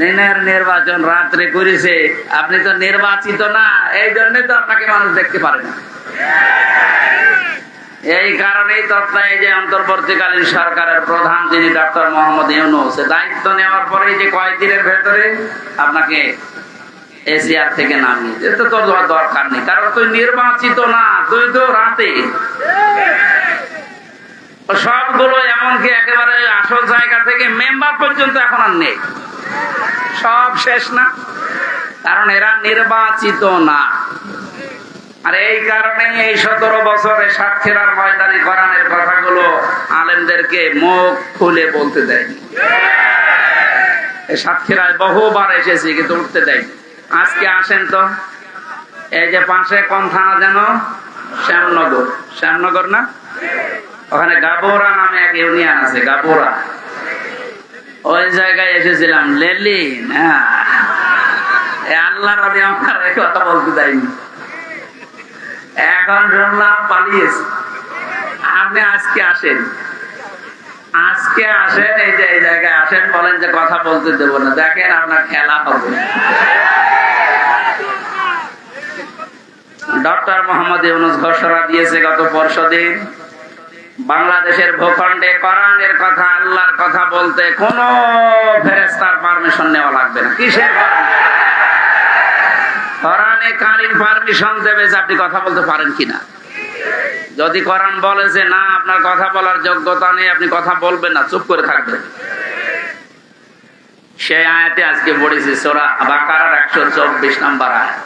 দিনের নির্বাচন রাত্রে করেছে, আপনি তো নির্বাচিত না, এই জন্য তো আপনাকে মানুষ দেখতে পারে না। এই কারণেই তৎকালীন যে অন্তর্বর্তীকালীন সরকারের প্রধান যিনি ডক্টর মোহাম্মদ ইউনূস, দায়িত্ব নেওয়ার পরে যে কয়েকদিনের ভেতরে আপনাকে এশিয়ার থেকে নামিয়ে, এটা তো তোর দরকার নেই, কারণ তুই নির্বাচিত না, তুই তো রাতে। সবগুলো এমনকি একেবারে আসল জায়গা থেকে মেম্বার পর্যন্ত এখন আর নেই, সব শেষ না, কারণ এরা নির্বাচিত না। আর এই কারণে এই 17 বছরে সাতক্ষীরার ময়দানি কোরআনের কথাগুলো আলেমদেরকে মুখ খুলে বলতে দেয়নি। সাতক্ষীরায় বহুবার এসেছি কিন্তু উঠতে দেয়নি। আজকে আসেন তো, এই যে পাশে কোন থানা যেন, শ্যামনগর, শ্যামনগর না, ওখানে গাবোরা নামে এক ইউনিয়ন আছে, গাবোরা, ওই জায়গায় এসেছিলাম। লেলিন, হ্যাঁ, আল্লাহ রাজি আমার এই কথা বলতে দেয়নি। এখন শুনলাম পালিয়েছে। আপনি আজকে আসেন, আজকে আসেন, এই যে এই জায়গায় আসেন, বলেন যে কথা বলতে দেবো না, দেখেন আপনার খেলা হবে। ডক্টর মোহাম্মদ ইউনূস ঘোষণা দিয়েছে গত পরশুদিন, বাংলাদেশের ভূখণ্ডে কোরআনের কথা, আল্লাহর কথা বলতে কোন ফেরেশতার পারমিশন নেওয়া লাগবে না। কিসের পারমিশন? কোরআনে কারীম পারমিশন দেবে যে আপনি কথা বলতে পারেন কিনা। যদি কোরআন বলে যে না, আপনার কথা বলার যোগ্যতা নেই, আপনি কথা বলবেন না, চুপ করে থাকবেন, সেই আয়াতে আজকে পড়েছি সূরা বাকারার 124 নম্বর আয়াত।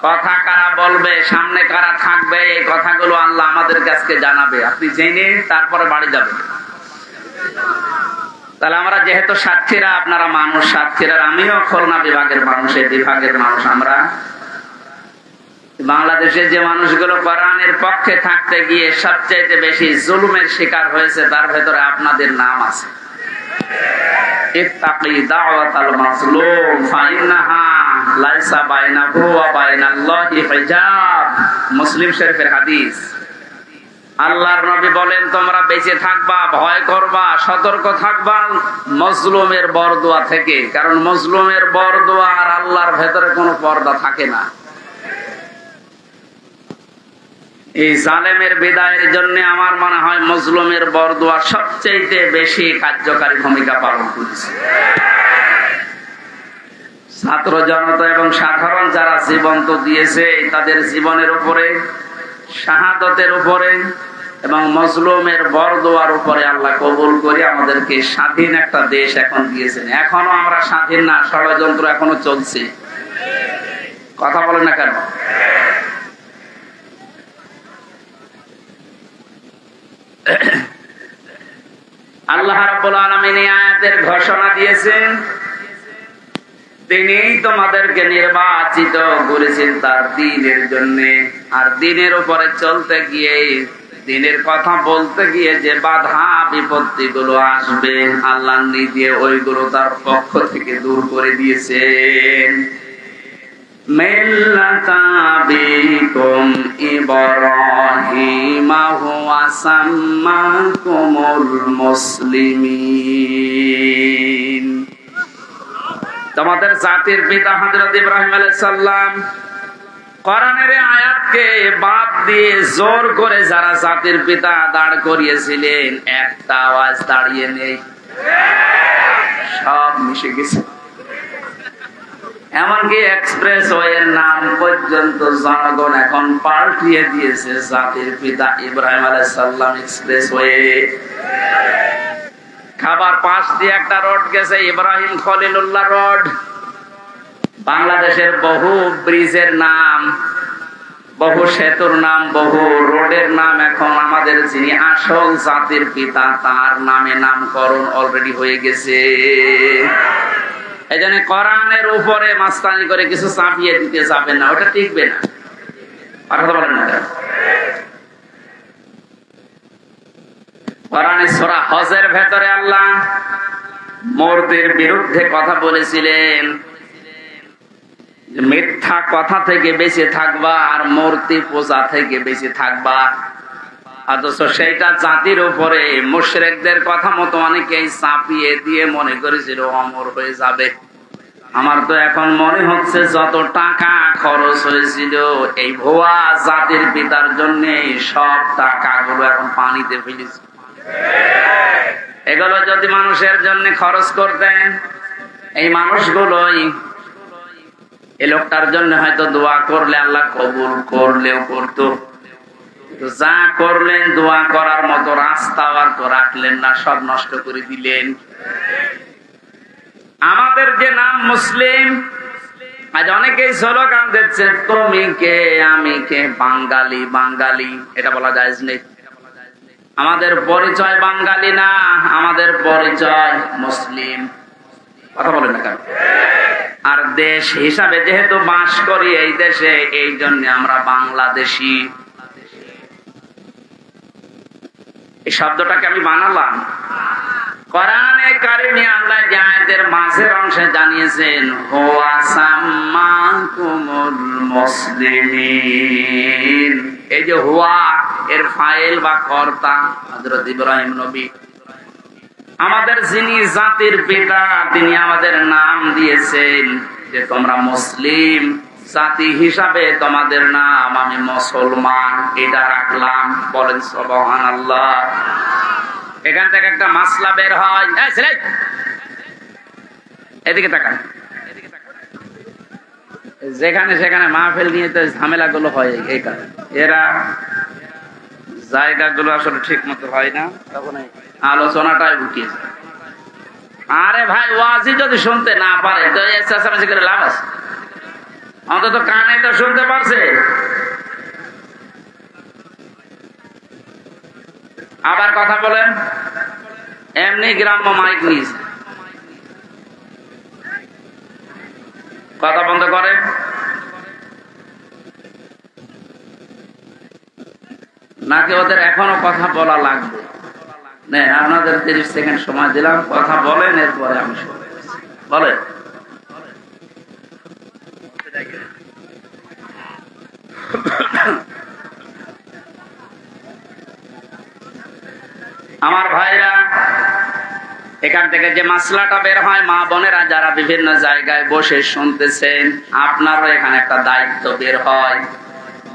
কথা কারা বলবে, সামনে কারা থাকবে, এই কথাগুলো আল্লাহ আমাদের কাছে জানাবে, আপনি জেনে তারপরে বাড়ি যাবেন। তাহলে আমরা যেহেতু সাতক্ষীরা, আপনারা মানুষ সাতক্ষীরার, আমিও খুলনা বিভাগের মানুষ, এই বিভাগের মানুষ। আমরা বাংলাদেশে যে মানুষগুলো কোরআনের পক্ষে থাকতে গিয়ে সবচেয়ে বেশি জুলুমের শিকার হয়েছে, তার ভেতরে আপনাদের নাম আছে। ইত্তাকি দাওয়াতাল মাজলুম ফাইন্নাহা লাইসা বাইনাহু ওয়া বাইনাল্লাহি হিজাব, মুসলিম শরীফের হাদিস। আল্লাহর নবী বলেন, তোমরা বেঁচে থাকবা, ভয় করবা, সতর্ক থাকবা মজলুমের বরদোয়া থেকে, কারণ মজলুমের বরদোয়া আর আল্লাহর ভেতরে কোনো পর্দা থাকে না। এই জালেমের বিদায়ের জন্য আমার মনে হয় মজলুমের বরদোয়া সবচেয়ে বেশি কার্যকারী ভূমিকা পালন করেছে। ছাত্র জনতা এবং সাধারণ যারা জীবন তো দিয়েছে, তাদের জীবনের উপরে, শাহাদতের উপরে এবং মজলুমের বরদোয়ার উপরে আল্লাহ কবুল করে আমাদেরকে স্বাধীন একটা দেশ এখন দিয়েছেন। এখনো আমরা স্বাধীন না, ষড়যন্ত্র এখনো চলছে। কথা বলেন না কেন? আল্লাহ রাব্বুল আলামিন এই আয়াতের ঘোষণা দিয়েছেন, তিনি তোমাদেরকে নির্বাচিত করেছেন তার দ্বীনের জন্য। আর দ্বীনের উপরে চলতে গিয়ে, দ্বীনের কথা বলতে গিয়ে যে বাধা বিপত্তি গুলো আসবে, আল্লাহ নিজে ওইগুলো তার পক্ষ থেকে দূর করে দিয়েছেন। মিল্লাতা বিকুম ইব্রাহিম হুয়া সাম্মাকুমুল মুসলিমিন, তোমাদের জাতির পিতা হযরত ইব্রাহিম আলাইহিস সালাম। কোরআনের আয়াতকে বাদ দিয়ে জোর করে যারা জাতির পিতা দাঁড় করিয়েছিলেন, একটা আওয়াজ দাঁড়িয়ে নেই, সব মিশে গেছে। এমনকি এক্সপ্রেসওয়ের নাম পর্যন্ত জনগণ এখন পাল্টিয়ে দিয়েছে, জাতির পিতা ইব্রাহিম আলাইহিস সালাম এক্সপ্রেসওয়ে। খাবার পাশ দিয়ে একটা রোড গেছে, ইব্রাহিম খলিলুল্লাহ রোড। বাংলাদেশের বহু ব্রিজের নাম, বহু সেতুর নাম, বহু রোডের নাম এখন আমাদের যিনি আসল জাতির পিতা তার নামে নামকরণ অলরেডি হয়ে গেছে। এই জন্য কোরআনের উপরে মাস্তানি করে কিছু চাপিয়ে দিতে যাবেন না, ওটা টিকবে না। কথা বলেন না। কোরআনে সূরা হজের ভেতরে আল্লাহ মূর্তির বিরুদ্ধে কথা বলেছিলেন, মিথ্যা কথা থেকে বেঁচে থাকবা আর মূর্তি পূজা থেকে বেঁচে থাকবা। অথচ সেইটা জাতির উপরে মুশরিকদের কথা মতো অনেকেই চাপিয়ে দিয়ে মনে করেছিল অমর হয়ে যাবে। আমার তো এখন মনে হচ্ছে যত টাকা খরচ হয়েছিল এই ভুয়া জাতির পিতার জন্য সব টাকাগুলো এখন পানিতে ফেলেছে। এগুলো যদি মানুষের জন্য খরচ করতেন, এই মানুষগুলোই এই লোকটার জন্য হয়তো দোয়া করলে আল্লাহ কবুল করলেও করতো। যা করলেন দোয়া করার মতো রাস্তা আর তো রাখলেন না, সব নষ্ট করে দিলেন। আমাদের যে নাম মুসলিম, আজ অনেকেই স্লোগান দিচ্ছে তুমি কে আমি কে, বাঙালি বাঙালি, এটা বলা যায় নেই। আমাদের পরিচয় বাঙালি না, আমাদের পরিচয় মুসলিম। কথা বলেন না কেন? আর দেশ হিসাবে যেহেতু বাস করি এই দেশে, এই জন্য আমরা বাংলাদেশি। এই শব্দটাকে আমি বানালাম। কোরআনে কারিমে আল্লাহ যে আয়াতের মাঝের অংশে জানিয়েছেন হুয়া সাম্মাকুমুল মুসলিমিন, এই যে হুয়া এর ফাইল বা কর্তা হযরত ইব্রাহিম নবী, আমাদের যিনি জাতির পিতা, তিনি আমাদের নাম দিয়েছেন যে তোমরা মুসলিম জাতি হিসাবে তোমাদের নাম আমি মুসলমান, এটা রাখলাম। বলেন সুবহানাল্লাহ। এখান থেকে একটা মাসলা বের হয়। এদিকে তাকান। যেখানে সেখানে মাহফিল নিয়ে তো ঝামেলা গুলো হয়, এই কারণে এরা জায়গাগুলো আসলে ঠিক মতো হয় না, তখন আলোচনাটাই ঢুকিয়ে যায়। আরে ভাই, ওয়াজি যদি শুনতে না পারে তো চেঁচামেচি করে লাভ আছে? অন্তত কানে তো শুনতে পারছে। আবার কথা বলেন, এমনি গ্রাম্য মাইক নিস, কথা বন্ধ করে। নাকি ওদের এখনো কথা বলা লাগবে? না, আপনাদের 30 সেকেন্ড সময় দিলাম, কথা বলেন, এরপরে আমি বলেন। আমার ভাইরা, এখান থেকে যে মাসলাটা বের হয়, মা বোনেরা যারা বিভিন্ন জায়গায় বসে শুনতেছেন, আপনারও এখানে একটা দায়িত্ব বের হয়।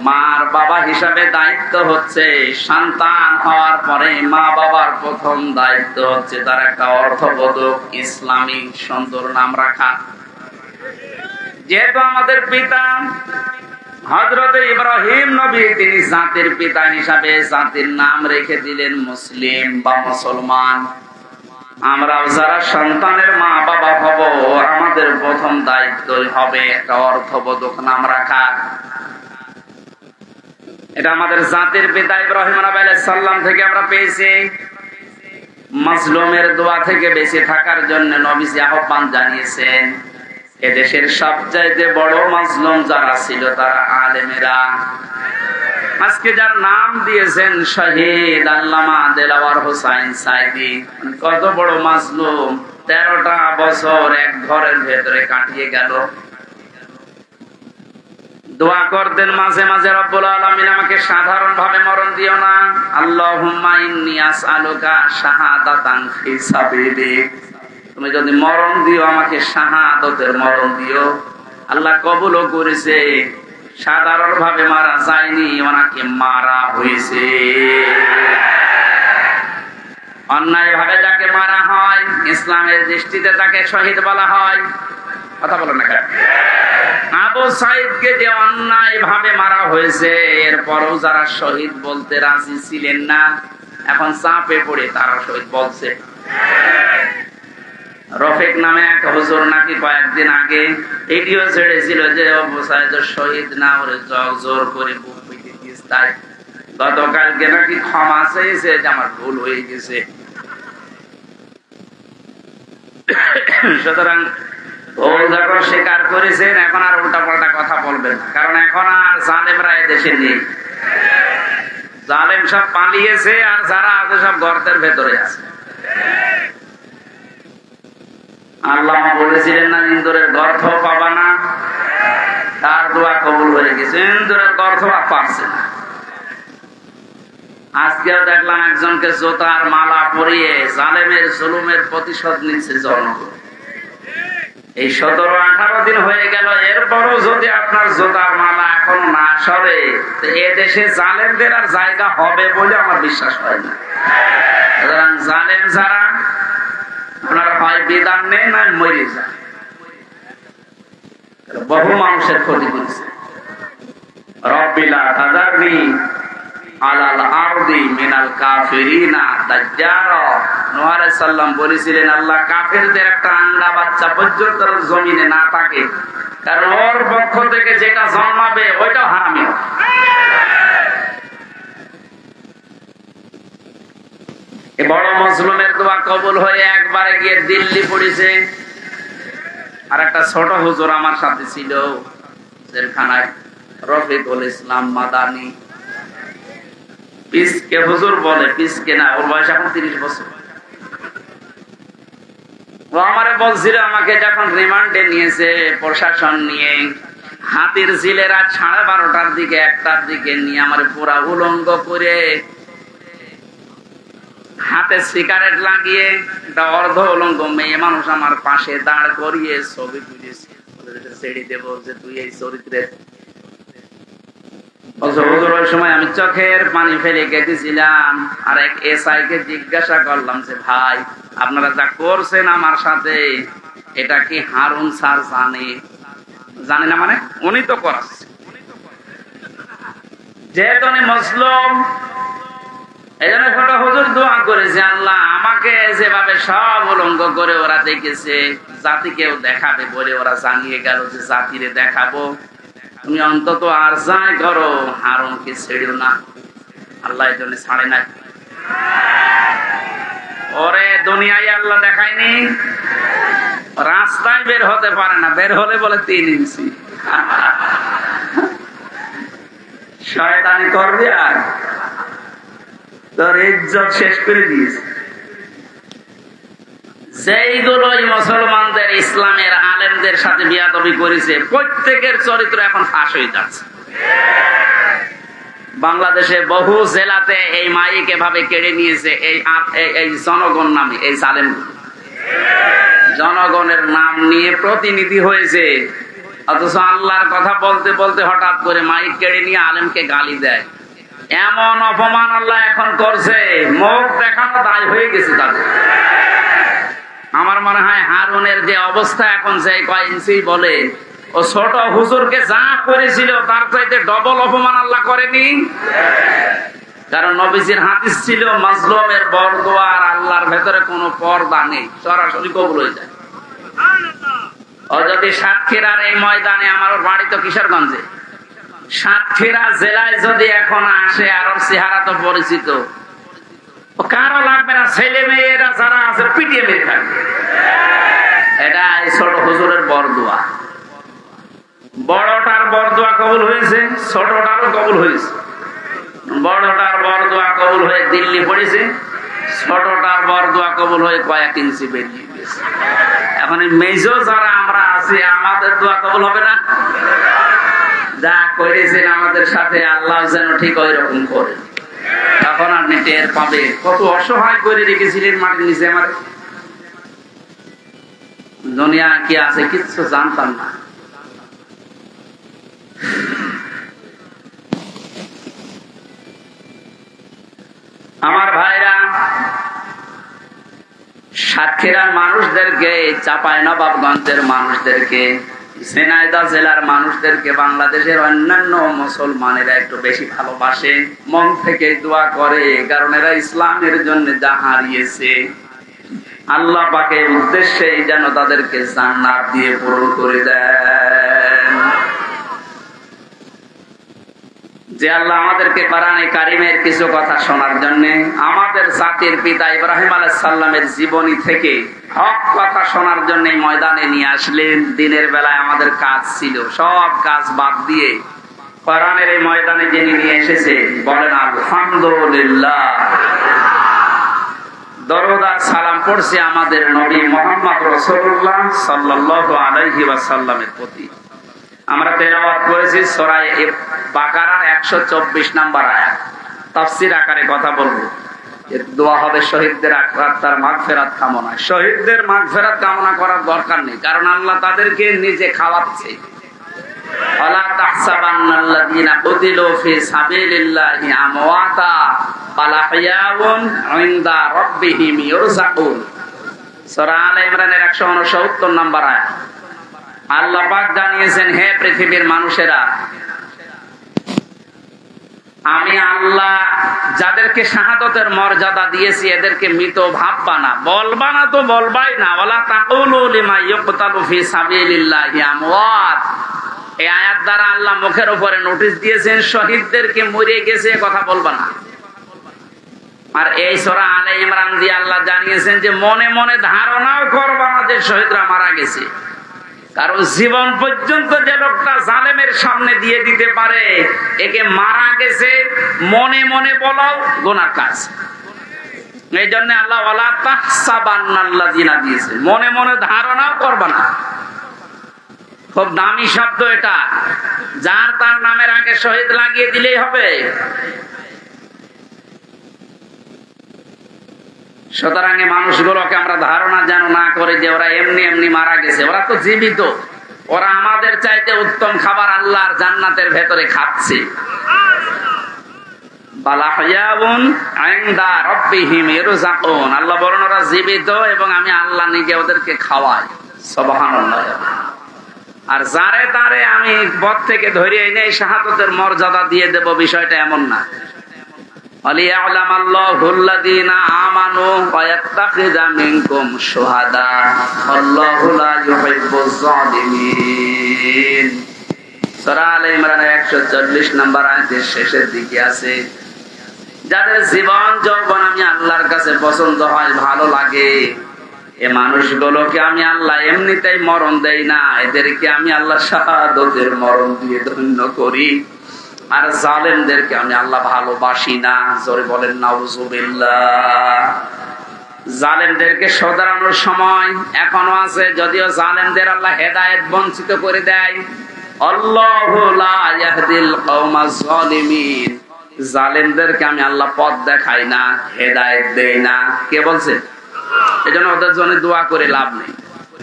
মার বাবা হিসাবে দায়িত্ব হচ্ছে, সন্তান হওয়ার পরে মা বাবার প্রথম দায়িত্ব হচ্ছে তার একটা অর্থবোধক ইসলামী সুন্দর নাম রাখা। যেহেতু আমাদের পিতা হযরত ইব্রাহিম নবী, তিনি জাতির পিতা হিসাবে জাতির নাম রেখে দিলেন মুসলিম বা মুসলমান। আমরাও যারা সন্তানের মা বাবা হব, আমাদের প্রথম দায়িত্বই হবে একটা অর্থবোধক নাম রাখা। এটা আমাদের জাতির পিতা ইব্রাহিম আলাইহিস সালাম থেকে আমরা পেয়েছি। মাজলুমের দোয়া থেকে বেঁচে থাকার জন্য নবীজি আহ্বান জানিয়েছেন। এদেশের সবচাইতে বড় মাজলুম যারা ছিল তারা আলেমেরা। আজকে যার নাম দিয়েছেন শহীদ আল্লামা দেলাওয়ার হোসাইন সাইদি, কত বড় মাজলুম, 13টা বছর এক ঘরের ভেতরে কাটিয়ে গেল। দোয়া করতেন মাঝে মাঝে, রব্বুল আলামিন আমাকে সাধারণ ভাবে মরণ দিও না, আল্লাহুম্মা ইন্নী আসআলুকা শাহাদাতান ফি সাবিলিক, তুমি যদি মরণ দিও আমাকে শাহাদাতের মরণ দিও। আল্লাহ কবুলও করেছে, সাধারণ ভাবে মারা যায়নি, ওনাকে মারা হয়েছে। অন্যায় ভাবে যাকে মারা হয়, ইসলামের দৃষ্টিতে তাকে শহীদ বলা হয়। কথা বলো না কেন? আবু সাইদকে যে অন্যায় ভাবে মারা হয়েছে, এরপরও যারা শহীদ বলতে রাজি ছিলেন না, এখন চাপে পড়ে তারা শহীদ বলছে। রফিক নামে এক হুজুর নাকি কয়েকদিন আগে ভিডিও ছেড়েছিল যে আবু সাইদ শহীদ না, ওরে জোর করে বুক পিটিয়ে দিয়েছে। তাই গতকালকে নাকি ক্ষমা চেয়েছে যে আমার ভুল হয়ে গেছে। সুতরাং ভুল যখন স্বীকার করেছেন, এখন আর উল্টা পাল্টা কথা বলবেন, কারণ এখন আর জালেমরা এদেশে নেই। জালেম সব পালিয়েছে, আর যারা আছে সব গর্তের ভেতরে আছে। আল্লাহ বলেছিলেন না, ইন্দুরের গর্ত পাবা না, তার দোয়া কবুল হয়ে গেছে। ইন্দুরের গর্ত পারছে না। আজকেও দেখলাম একজনকে জোতার মালা পরিয়ে জালেমের জুলুমের প্রতিশোধ নিচ্ছে জনগণ। এই 17-18 দিন হয়ে গেল, এরপরও যদি আপনার জুতার মালা এখনো না সরে, এ দেশে জালেমদের আর জায়গা হবে বলে আমার বিশ্বাস হয় না। সুতরাং জালেম যারা, আপনারা হয় বিধান নেই না মরে যান। বহু মানুষের ক্ষতি করেছে। রব্বিলা তাযারনি আলাল আরদি মিনাল কাফিরিনা দাজ্জারা। নূহ আলাইহিস সালাম বলেছিলেন, আল্লাহ কাফেরদের একটা আন্ডা বাচ্চা পর্যন্ত জমিনে না থাকে, কারণ ওর পক্ষ থেকে যেটা জন্মাবে ওইটাও হারামি হবে। এই বড় মজলুমের দোয়া কবুল হয়ে একবারে গিয়ে দিল্লি পড়েছে। আর একটা ছোট হুজুর আমার সাথে ছিল জেলখানায়, রফিকুল ইসলাম মাদানী। পিসকে হুজুর বলে, পিসকে না, ওর বয়স এখন 30 বছর। ও আমারে বলছিল, আমাকে যখন রিমান্ডে নিয়েছে প্রশাসন নিয়ে, হাতির ঝিলে রাত 12:30টার দিকে 1টার দিকে নিয়ে আমার পুরা উলঙ্গ করে হাতে সিগারেট লাগিয়ে একটা অর্ধ উলঙ্গ মেয়ে মানুষ আমার পাশে দাঁড় করিয়ে ছবি তুলেছে। ছেড়ে দেবো যে তুই এই চরিত্রের। ওই সময় আমি চোখের পানি ফেলে কেঁদেছিলাম। আর এক এসআই কে জিজ্ঞাসা করলাম যে, ভাই আপনারা যা করছেন আমার সাথে, এটা কি হারুন স্যার জানে? জানে না মানে? উনি তো করাচ্ছে, যেহেতু উনি মুসলিম। এই জন্য ছোট হুজুর দোয়া করেছে, আল্লাহ আমাকে যেভাবে সব উলঙ্গ করে ওরা দেখেছে, জাতিকেও দেখাবে বলে ওরা জানিয়ে গেল যে জাতিরে দেখাবো, তুমি অন্তত আর যাই করো হারুনকে ছেড়ো না। আল্লাহ এই জন্য ছাড়ে নাই। ওরে দুনিয়ায় আল্লাহ দেখায়নি, রাস্তায় বের হতে পারে না, বের হলে বলে 3 ইঞ্চি। শয়তানি করবে আর তোর ইজ্জত শেষ করে দিয়েছে। যেইগুলোই মুসলমানদের ইসলামের আলেমদের সাথে বিয়াদবি করেছে, প্রত্যেকের চরিত্র এখন ফাঁস হয়ে যাচ্ছে। বাংলাদেশে বহু জেলাতে এই মাইক এভাবে কেড়ে নিয়েছে এই জনগণ নামে, এই সালেম জনগণের নাম নিয়ে প্রতিনিধি হয়েছে, অথচ আল্লাহর কথা বলতে বলতে হঠাৎ করে মাইক কেড়ে নিয়ে আলেমকে গালি দেয়। এমন অপমান আল্লাহ এখন করছে, মুখ দেখানো দায় হয়ে গেছে তাদের। আমার মনে হয় হারুনের যে অবস্থা এখন, যে কয় ইঞ্চি বলে, ও ছোট হুজুরকে যা করেছিল তার চাইতে ডবল অপমান আল্লাহ করেনি। কারণ নবীজির হাদিস ছিল, মাজলুমের বরদোয়া আর আল্লাহর ভেতরে কোনো পর্দা নেই, সরাসরি কবুল হয়ে যায়। ও যদি সাতক্ষীরার এই ময়দানে, আমার বাড়ি তো কিশোরগঞ্জে, সাতক্ষীরা জেলায় যদি এখন আসে, আর ওর চেহারা তো পরিচিত, কারো লাগবে না, ছেলে মেয়েরা যারা আছে পিটিয়ে মেরে থাকবে। এটা এই ছোট হুজুরের বরদোয়া। বড়টার বরদোয়া কবুল হয়েছে, ছোটটারও কবুল হয়েছে। বড়টার বরদোয়া কবুল হয়ে দিল্লি পড়েছে, ছোটটার বরদোয়া কবুল হয়ে কয়েক ইঞ্চি বেরিয়ে গেছে। এখন এই মেজো যারা আমরা আছি, আমাদের দোয়া কবুল হবে না? যা করেছেন আমাদের সাথে, আল্লাহ যেন ঠিক ওই রকম করে। তখন আপনি টের পাবে কত অসহায় করে রেখেছিলেন মাটির নিচে। আমার দুনিয়া কি আছে কিচ্ছু জানতাম না। আমার ভাইরা, সাতক্ষীরার মানুষদেরকে, চাঁপাইনবাবগঞ্জের মানুষদেরকে, ঝিনাইদহ জেলার মানুষদেরকে বাংলাদেশের অন্যান্য মুসলমানেরা একটু বেশি ভালোবাসে, মন থেকে দোয়া করে, কারণ এরা ইসলামের জন্য যা হারিয়েছে আল্লাহ পাকের উদ্দেশ্যে যেন তাদেরকে জান্নাত দিয়ে পূরণ করে দেন। যে আল্লাহ আমাদেরকে কোরআনে কারিমের কিছু কথা শোনার জন্য, আমাদের জাতির পিতা ইব্রাহিম আলাইহিস সালামের জীবনী থেকে হক কথা শোনার জন্য ময়দানে নিয়ে আসলেন। দিনের বেলায় আমাদের কাজ ছিল, সব কাজ বাদ দিয়ে কোরআনের এই ময়দানে যিনি নিয়ে এসেছে, বলেন আলহামদুলিল্লাহ। দরুদ আর সালাম পড়ছি আমাদের নবী মুহাম্মদ রাসূলুল্লাহ সাল্লাল্লাহু আলাইহি ওয়াসাল্লামের প্রতি। আমরা তেলাওয়াত করেছি সূরা বাকারার 124 নম্বর আয়াত। তাফসীর আকারে কথা বলবো। দোয়া হবে শহীদদের আত্মার মাগফিরাত কামনা। শহীদদের মাগফিরাত কামনা করার দরকার নেই, কারণ আল্লাহ তাদেরকে নিজে খাওয়াচ্ছে। ওয়ালা তাহসাবান্নাল্লাযীনা কুতিলু ফি সাবিলিল্লাহি আমওয়াতা বাল আহইয়াউন ইনদা রাব্বিহিম ইরযাকুন। সূরা আলে ইমরানের 169 নম্বর আয়াত। আল্লাহ পাক জানিয়েছেন, হে পৃথিবীর মানুষেরা, আমি আল্লাহ যাদেরকে শাহাদাতের মর্যাদা দিয়েছি এদেরকে মৃত ভাববা না, বলবা না তো বলবাই না। ওয়ালা তাকুলু লিমা ইউকতালু ফি সাবিলিল্লাহি আমওয়াত। এই আয়াত দ্বারা আল্লাহ মুখের উপরে নোটিশ দিয়েছেন, শহীদদেরকে মরে গেছে কথা বলবা না। আর এই সূরা আলে ইমরান দিয়ে আল্লাহ জানিয়েছেন যে মনে মনে ধারণাও করবা না যে শহীদরা মারা গেছে। কারণ জীবন পর্যন্ত যে লোকটা জালেমের সামনে দিয়ে দিতে পারে, একে মারা গেছে মনে মনে বলাও গুনার কাজ। এই জন্য আল্লাহ ওয়ালা তাহসাবান্নাল্লাযীনা দিয়েছে, মনে মনে ধারণাও করবা না। খুব দামি শব্দ এটা, যার তার নামের আগে শহীদ লাগিয়ে দিলেই হবে। সুতরাং এই মানুষগুলোকে আমরা ধারণা যেন না করে যে ওরা এমনি এমনি মারা গেছে। ওরা তো জীবিত, ওরা আমাদের চাইতে উত্তম খাবার আল্লাহর জান্নাতের ভেতরে খাচ্ছে। বাল আহইয়াউন ইনদা রাব্বিহিম ইরযাকুন। আল্লাহ বলেন ওরা জীবিত এবং আমি আল্লাহ নিজে ওদেরকে খাওয়াই। সুবহানাল্লাহ। আর যারে তারে আমি পথ থেকে ধরে এনে শাহাদাতের মর্যাদা দিয়ে দেব, বিষয়টা এমন না। আলিয়ালামাল্লাহুল্লাযীনা আমানু ওয়া ইয়াত্তাখিযা মিনকুম শুহাদা আল্লাহু লা ইউহিব্বুজ জালিমিন। সূরা আলে ইমরানের 140 নম্বর আয়াতের শেষের দিকে আছে, যাদের জীবন যৌবন আমি আল্লাহর কাছে পছন্দ হয়, ভালো লাগে, এ মানুষগুলোকে আমি আল্লাহ এমনিতেই মরণ দেই না, এদেরকে আমি আল্লাহ শাহাদাতের মরণ দিয়ে ধন্য করি। আর জালেমদেরকে আমি আল্লাহ ভালোবাসি না। জোরে বলেন নাউজুবিল্লাহ। জালেমদেরকে শোধরানোর সময় এখনো আছে, যদিও জালেমদের আল্লাহ হেদায়েত বঞ্চিত করে দেয়। আল্লাহু লা ইয়াহদিল কওমাজ জালিমিন। জালেমদেরকে আমি আল্লাহ পথ দেখাই না, হেদায়েত দেই না। কে বলছে? এজন্য ওদের জন্য দোয়া করে লাভ নেই।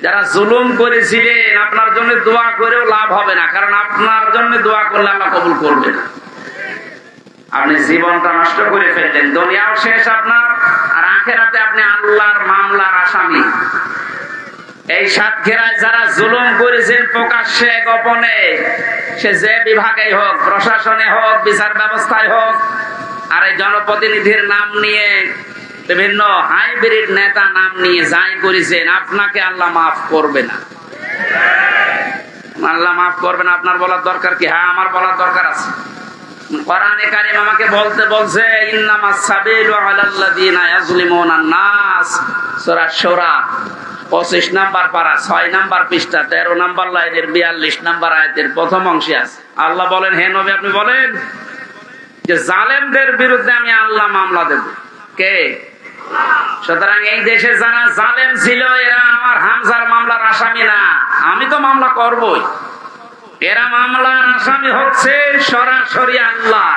যারা জুলুম করেছিলেন আপনার জন্য দোয়া করেও লাভ হবে না, কারণ আপনার জন্য দোয়া করলে আল্লাহ কবুল করবে না। আপনি জীবনটা নষ্ট করে ফেললেন, দুনিয়াও শেষ আপনার, আর আখিরাতে আপনি আল্লাহর মামলার আসামি। এই সাতক্ষীরায় যারা জুলুম করেছেন প্রকাশ্যে গোপনে, সে যে বিভাগেই হোক, প্রশাসনে হোক, বিচার ব্যবস্থায় হোক, আর এই জনপ্রতিনিধির নাম নিয়ে, বিভিন্ন হাইব্রিড নেতা নাম নিয়ে যাই করেছেন, আপনাকে আল্লাহ মাফ করবে না। আল্লাহ মাফ করবে না। আপনার বলার দরকার কি? হ্যাঁ, আমার বলার দরকার আছে। কোরআনে কারীম আমাকে বলছে ইন্নামাস সাবিলু আলাল্লাযীনা ইয়াজলিমুনান নাস। সূরা শূরা 25 নাম্বার পারা 6 নাম্বার পৃষ্ঠা 13 নাম্বার লাইনের 42 নাম্বার আয়াতের প্রথম অংশে আছে। আল্লাহ বলেন, হে নবী আপনি বলেন যে জালেমদের বিরুদ্ধে আমি আল্লাহ মামলা দেব। কে? সুতরাং এই দেশে যারা জালেম ছিল এরা আমার হামজার মামলার আসামি না, আমি তো মামলা করবই। এরা মামলার আসামি হচ্ছে সরাসরি আল্লাহ।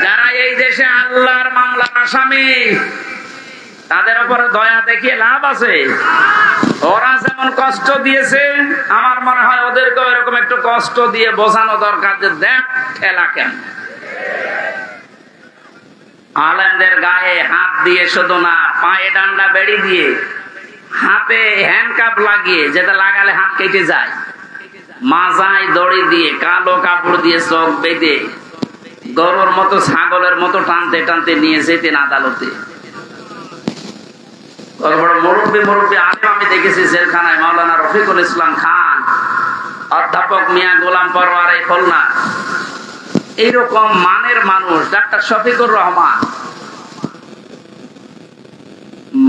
যারা এই দেশে আল্লাহর মামলার আসামি, তাদের উপরে দয়া দেখিয়ে লাভ আছে? ওরা যেমন কষ্ট দিয়েছে, আমার মনে হয় ওদেরকেও এরকম একটু কষ্ট দিয়ে বোঝানো দরকার যে দেখ ঠেলা কেন। আলেমদের গায়ে হাত দিয়ে শুধু না, পায়ে ডান্ডা বেড়ি দিয়ে, হাতে হ্যান্ডকাপ লাগিয়ে, যেটা লাগালে হাত কেটে যায়, মাজায় দড়ি দিয়ে, কালো কাপড় দিয়ে চোখ বেঁধে, গরুর মতো ছাগলের মতো টানতে টানতে নিয়ে যেতেন আদালতে। মুরব্বী আলেম আমি দেখেছি জেলখানায়। মাওলানা রফিকুল ইসলাম খান, অধ্যাপক মিয়া গোলাম পরওয়ার এই খুলনা, এইরকম মানের মানুষ, ডাক্তার শফিকুর রহমান,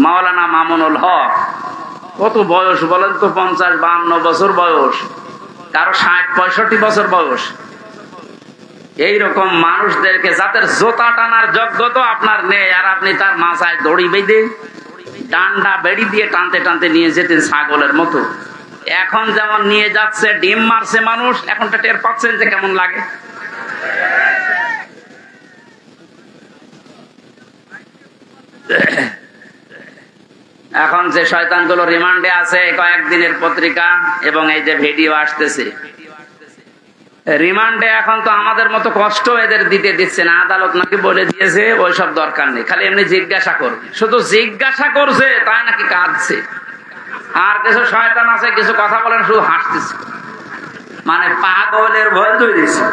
মাওলানা মামুনুল হক, কত বয়স বলেন তো? 50-52 বছর বয়স, কারো 60-65 বছর বয়স। এইরকম মানুষদেরকে, যাদের জোতা টানার যোগ্যতা আপনার নেই, আর আপনি তার মাথায় দড়ি বেঁধে ডান্ডা বেড়ি দিয়ে টানতে টানতে নিয়ে যেতেন ছাগলের মতো। এখন যেমন নিয়ে যাচ্ছে, ডিম মারছে মানুষ, এখনটা টের পাচ্ছেন যে কেমন লাগে। এখন যে শয়তানগুলো রিমান্ডে আছে, কয়েকদিনের পত্রিকা এবং এই যে ভিডিও আসতেছে, রিমান্ডে এখন তো আমাদের মতো কষ্ট এদের দিচ্ছে না, আদালত নাকি বলে দিয়েছে ওইসব দরকার নেই, খালি এমনি জিজ্ঞাসা করবে। শুধু জিজ্ঞাসা করছে তাই নাকি কাঁদছে। আর কিছু শয়তান আছে কিছু কথা বলেন শুধু হাসতেছে, মানে পাগলের ভয় ধরেছে।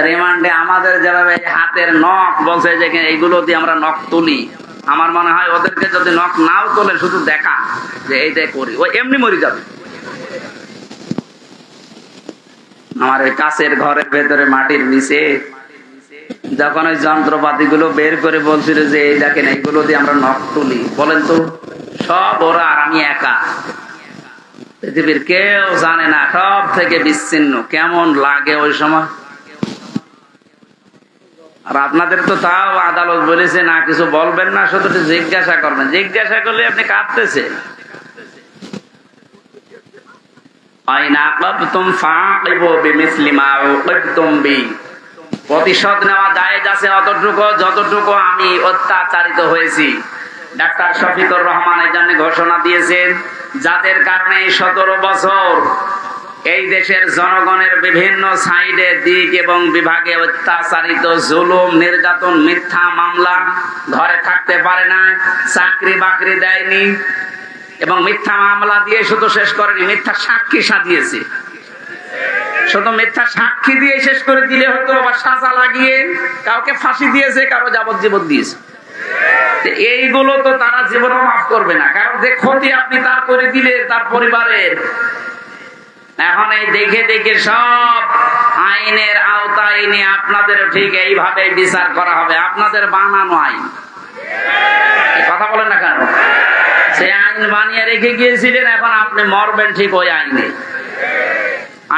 রিমান্ডে আমাদের যেভাবে হাতের নখ বলছে যে এইগুলো দিয়ে আমরা নখ তুলি, আমার মনে হয় ওদেরকে যদি নখ নাও তোলে শুধু দেখা যে এইটাই করি, ও এমনি মরে যাবে। আমার ওই কাছের ঘরের ভেতরে মাটির নিচে যখন ওই যন্ত্রপাতি গুলো বের করে বলছিল যে এই দেখেন এইগুলো দিয়ে আমরা নখ তুলি, বলেন তো সব ওরা আর আমি একা, পৃথিবীর কেউ জানে না, সব থেকে বিচ্ছিন্ন। কেমন লাগে ওই সময়। আর আপনাদের তো তাও আদালত বলেছে না কিছু বলবেন না, শুধু জিজ্ঞাসা করবেন। জিজ্ঞাসা করলে আপনি কাঁদতেছেন। প্রতিশোধ নেওয়া জায়েজ আছে অতটুকু যতটুকু আমি অত্যাচারিত হয়েছি। ডাক্তার শফিকুর রহমান এই জন্য ঘোষণা দিয়েছেন, যাদের কারণে 17 বছর এই দেশের জনগণের বিভিন্ন সাইডে দিক এবং বিভাগে অত্যাচারিত, জুলুম, নির্যাতন, মিথ্যা মামলা, ঘরে থাকতে পারে না, চাকরি বাকরি দেয়নি, এবং মিথ্যা মামলা দিয়ে শুধু শেষ করেনি, মিথ্যা সাক্ষী সাজিয়েছে। শুধু মিথ্যা সাক্ষী দিয়ে শেষ করে দিলে হতো, বা সাজা লাগিয়ে কাউকে ফাঁসি দিয়েছে, কারো যাবজ্জীবন দিয়েছে। এইগুলো তো তারা জীবনও মাফ করবে না, কারণ যে ক্ষতি আপনি তার করে দিলে তার পরিবারের। এখন এই দেখে দেখে সব আইনের আওতায় নিয়ে আপনাদের ঠিক এইভাবে বিচার করা হবে, আপনাদের বানানো আইন। কথা বলেন না কেন? সে আইন বানিয়ে রেখে গিয়েছিলেন, এখন আপনি মরবেন ঠিক ওই আইনে।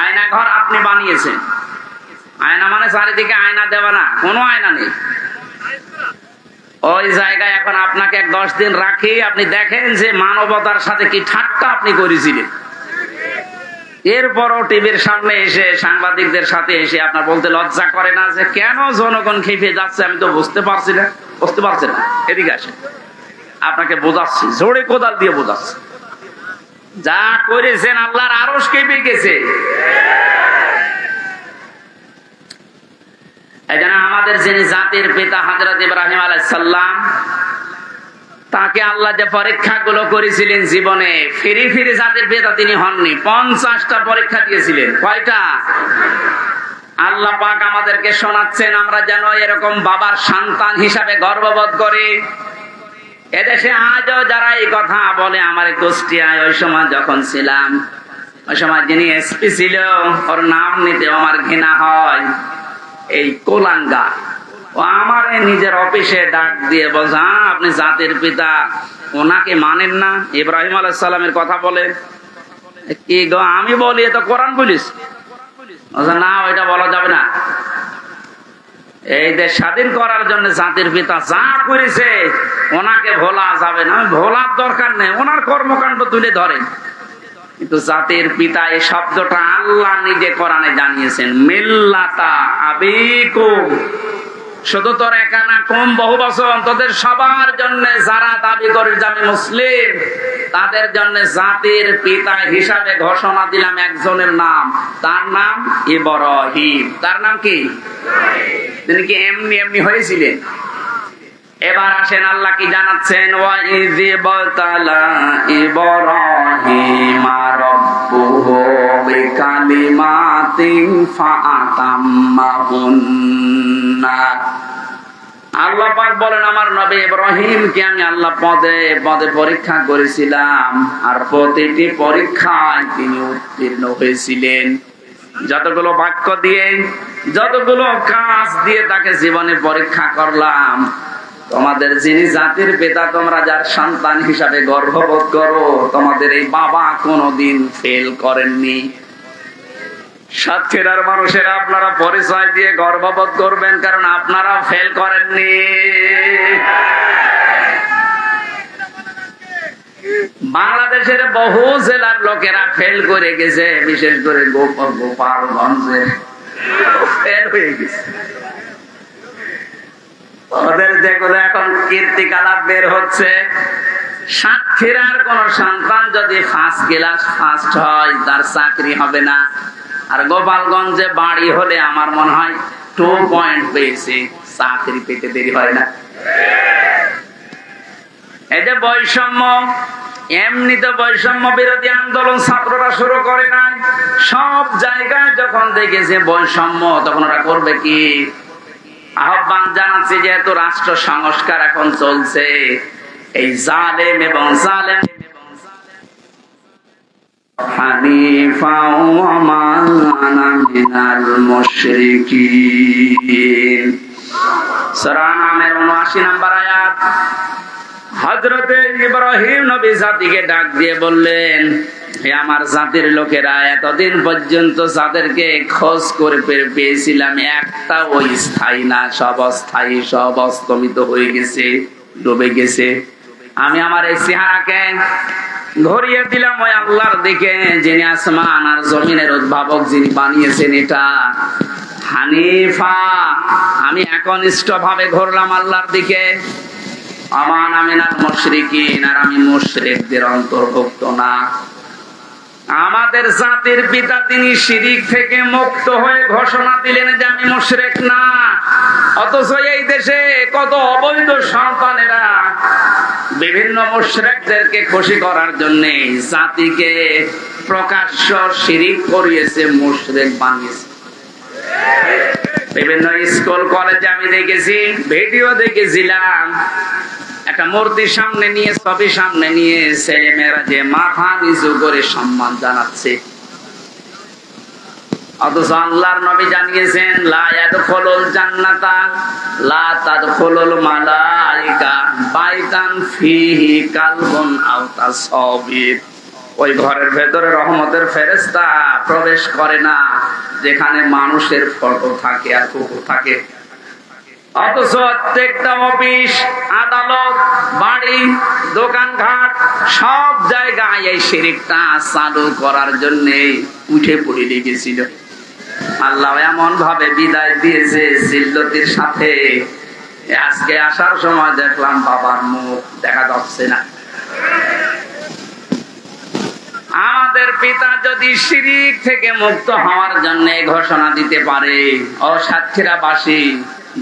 আয়না ঘর আপনি বানিয়েছেন, আয়না মানে চারিদিকে আয়না দেওয়া না, কোনো আয়না নেই ওই জায়গায়। এখন আপনাকে 10 দিন রাখি, আপনি দেখেন যে মানবতার সাথে কি ঠাট্টা আপনি করেছিলেন। এরপরও টিভির সামনে এসে সাংবাদিকদের সাথে এসে আপনার বলতে লজ্জা করে না যে কেন জনগণ খেপে যাচ্ছে, আমি তো বুঝতে পারছি না। এদিকে আসে, আপনাকে বোঝাচ্ছি, জোরে কোদাল দিয়ে বোঝাচ্ছি। যা করেছেন আল্লাহর আরশ কেঁপে গেছে। এই জন্য আমাদের যিনি জাতির পিতা হযরত ইব্রাহিম আলাইহিস সালাম, তাকে আল্লাহ যে পরীক্ষাগুলো করেছিলেন জীবনে, ফিরে ফিরে জাতির পিতা তিনি হননি। 50টা পরীক্ষা দিয়েছিলেন। কয়টা? আল্লাহ পাক আমাদেরকে শোনাচ্ছেন আমরা যেন এরকম বাবার সন্তান হিসাবে গর্ববোধ করি। এদেশে আজও যারা এই কথা বলে, আমার কুষ্টিয়ায় ওই সময় যখন ছিলাম, ওই সময় যিনি এসপি ছিল, ওর নাম নিতে আমার ঘৃণা হয়। এই কোলাঙ্গা, ও আমার নিজের অফিসে ডাক দিয়ে বলছে, আপনি জাতির পিতা, ওনাকে মানেন না? ইব্রাহিম আলাইহিস সালামের কথা বলে। কি গো? আমি বলি এ তো কোরআন বলিস না, ওইটা বলা যাবে না। এই দেশ স্বাধীন করার জন্য জাতির পিতা যা করেছে ওনাকে ভোলা যাবে না। ভোলার দরকার নেই, ওনার কর্মকাণ্ড তুলে ধরে। কিন্তু জাতির পিতা এই শব্দটা আল্লাহ নিজে কোরআনে জানিয়েছেন, মিল্লাতা আবিকুম। শুধু তোর একা না, কম বহু বছর তোদের সবার জন্য যারা দাবি করে যে আমি মুসলিম, তাদের জন্য জাতির পিতা হিসাবে ঘোষণা দিলাম একজনের নাম, তার নাম ইব্রাহিম। তার নাম কি? তিনি কি এমনি এমনি হয়েছিলেন? এবার আসেন আল্লাহ কি জানাচ্ছেন, ওয়া ইযিবতালা ইব্রাহিমা রাব্বুহু বিকালিমাতিন ফাআতাম্মাহুন্না। আল্লাহ পাক বলেন, আমার নবী ইব্রাহিমকে আমি আল্লাহ পদে পদে পরীক্ষা করেছিলাম, আর প্রতিটি পরীক্ষায় তিনি উত্তীর্ণ হয়েছিলেন। যতগুলো বাক্য দিয়ে, যতগুলো কাজ দিয়ে তাকে জীবনে পরীক্ষা করলাম। তোমাদের যিনি জাতির পিতা, তোমরা যার সন্তান হিসাবে গর্ববোধ করো, তোমাদের এই বাবা কোনোদিন ফেল করেননি। সাতক্ষীরার মানুষেরা আপনারা পরিচয় দিয়ে গর্ববোধ করবেন, কারণ আপনারা ফেল করেননি। বাংলাদেশের বহু জেলার লোকেরা ফেল করে গেছে, বিশেষ করে গোপালগঞ্জে ফেল হয়ে গেছে। ওদের যেগুলো এখন কীর্তিকলাপ বের হচ্ছে, সাক্ষীরার কোন সন্তান যদি ফার্স্ট ক্লাস ফার্স্ট হয় তার চাকরি হবে না, আর গোপালগঞ্জে বাড়ি হলে আমার মনে হয় 2 পয়েন্ট পেয়েছে, চাকরি পেতে দেরি হয় না। এই যে বৈষম্য, এমনিতে বৈষম্য বিরোধী আন্দোলন ছাত্ররা শুরু করে নাই, সব জায়গায় যখন দেখেছে বৈষম্য তখন ওরা করবে কি? আহ্বান জানাচ্ছি, যেহেতু রাষ্ট্র সংস্কার এখন চলছে, এই জালেম এবং জালেম হানিফা ওয়া মানা মিনাল মুশরিকিন, সূরা নামের 79 নম্বর আয়াত। হযরতে ইব্রাহিম নবী জাতিকে ডাক দিয়ে বললেন, হে আমার জাতির লোকেরা, এতদিন পর্যন্ত যাদেরকে খোঁজ করে পেয়েছিলাম একটা ওই স্থায়ী না, সব অস্থায়ী, সব অস্তমিত হয়ে গেছে, ডুবে গেছে। আমি আমার এই চেহারাকে ঘুরিয়ে দিলাম ওই আল্লাহর দিকে, যিনি আসমান আর জমিনের উদ্ভাবক, যিনি বানিয়েছেন এটা হানিফা। আমি একনিষ্ঠ ভাবে ঘুরলাম আল্লাহর দিকে। আমান আমিনাল মুশরিকিন, আর আমি মুশরিকদের অন্তর্ভুক্ত না। আমাদের জাতির পিতা তিনি শিরিক থেকে মুক্ত হয়ে ঘোষণা দিলেন যে আমি মুশরিক না, অথচ এই দেশে কত অবৈধ সন্তানেরা বিভিন্ন মুশরিকদেরকে খুশি করার জন্য জাতিকে প্রকাশ্য শিরিক করিয়েছে, মুশরিক বানিয়েছে। বিভিন্ন স্কুল কলেজে আমি দেখেছি, ভিডিও দেখেছিলাম, একটা মূর্তি সামনে নিয়ে, ছবি সামনে নিয়ে ছেলে মেয়েরা যে মাথা নিচু করে সম্মান জানাচ্ছে, অথচ আল্লাহর নবী জানিয়েছেন লা ইয়াদখুলুল জান্নাতা লা তাদখুলুল মালাইকা বাইতান ফিহি কালবুন আও তাসাবির। ওই ঘরের ভেতরে রহমতের ফেরেশতা প্রবেশ করে না যেখানে মানুষের ফটো থাকে আর কুকুর থাকে। অথচ প্রত্যেকটা অফিস, আদালত, বাড়ি, দোকানঘাট, সব জায়গায় এই শিরকটা চালু করার জন্য উঠে পড়ে লেগেছিল। আল্লাহ এমন ভাবে বিদায় দিয়েছে জিল্লতির সাথে, আজকে আসার সময় দেখলাম বাবার মুখ দেখা যাচ্ছে না। আমাদের পিতা যদি শিরিক থেকে মুক্ত হওয়ার জন্য ঘোষণা দিতে পারে, ও সাতক্ষীরাবাসী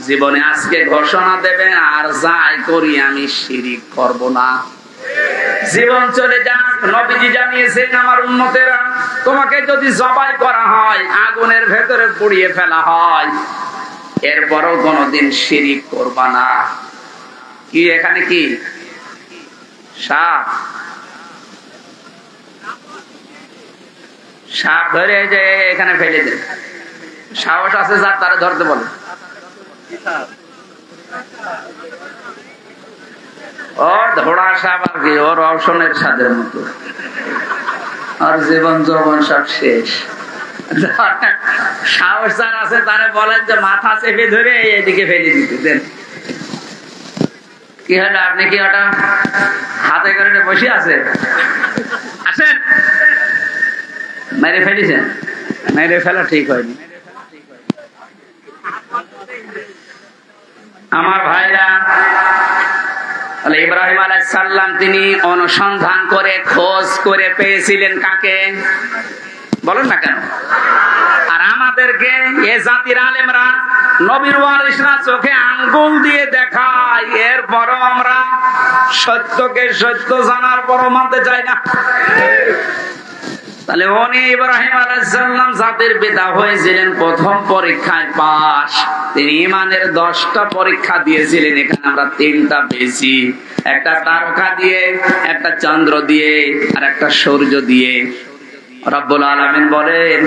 জীবনে আজকে ঘোষণা দেবে, আর যাই করি আমি শিরিক করব না। জীবন চলে যাক, নবীজি জানিয়েছেন আমার উম্মতেরা, তোমাকে যদি জবাই করা হয়, আগুনের ভেতরে পুড়িয়ে ফেলা হয়, এরপরও কোনদিন শিরিক করবা না। কি এখানে কি সাপ? সাপ ধরে যে এখানে ফেলে দেন, সাহস আছে যার তারা ধরতে বলে। ও ধোড়া সাপ আর কি, ওর রওশনের সাদের মতো, আর জীবন যৌবন সব শেষ। সাহস যার আছে তারা বলেন যে মাথা চেপে ধরে এদিকে ফেলে দিতে দেন। কি হলো, আপনি কি ওটা হাতে করে বসে আছে? আসেন, মেরে ফেলেছেন? মেরে ফেলা ঠিক হয়নি। আমার ভাইরা, ইব্রাহিম আলাইহিস সালাম তিনি অনুসন্ধান করে খোঁজ করে পেয়েছিলেন কাকে? বলেন না কেন? আর আমাদেরকে এ জাতির আলেমরা, নবীর ওয়ারিসরা চোখে আঙ্গুল দিয়ে দেখায়, এরপরও আমরা সত্যকে সত্য জানার পরও মানতে চাই না। তাহলে উনি ইব্রাহিম আলাইহিস সালাম জাতির পিতা হয়েছিলেন প্রথম পরীক্ষায় পাস। তিনি ঈমানের 10টা পরীক্ষা দিয়েছিলেন, এখানে আমরা 3টা পেয়েছি। একটা তারকা দিয়ে, একটা চন্দ্র দিয়ে, আর একটা সূর্য দিয়ে। রব্বুল আলামিন বলেন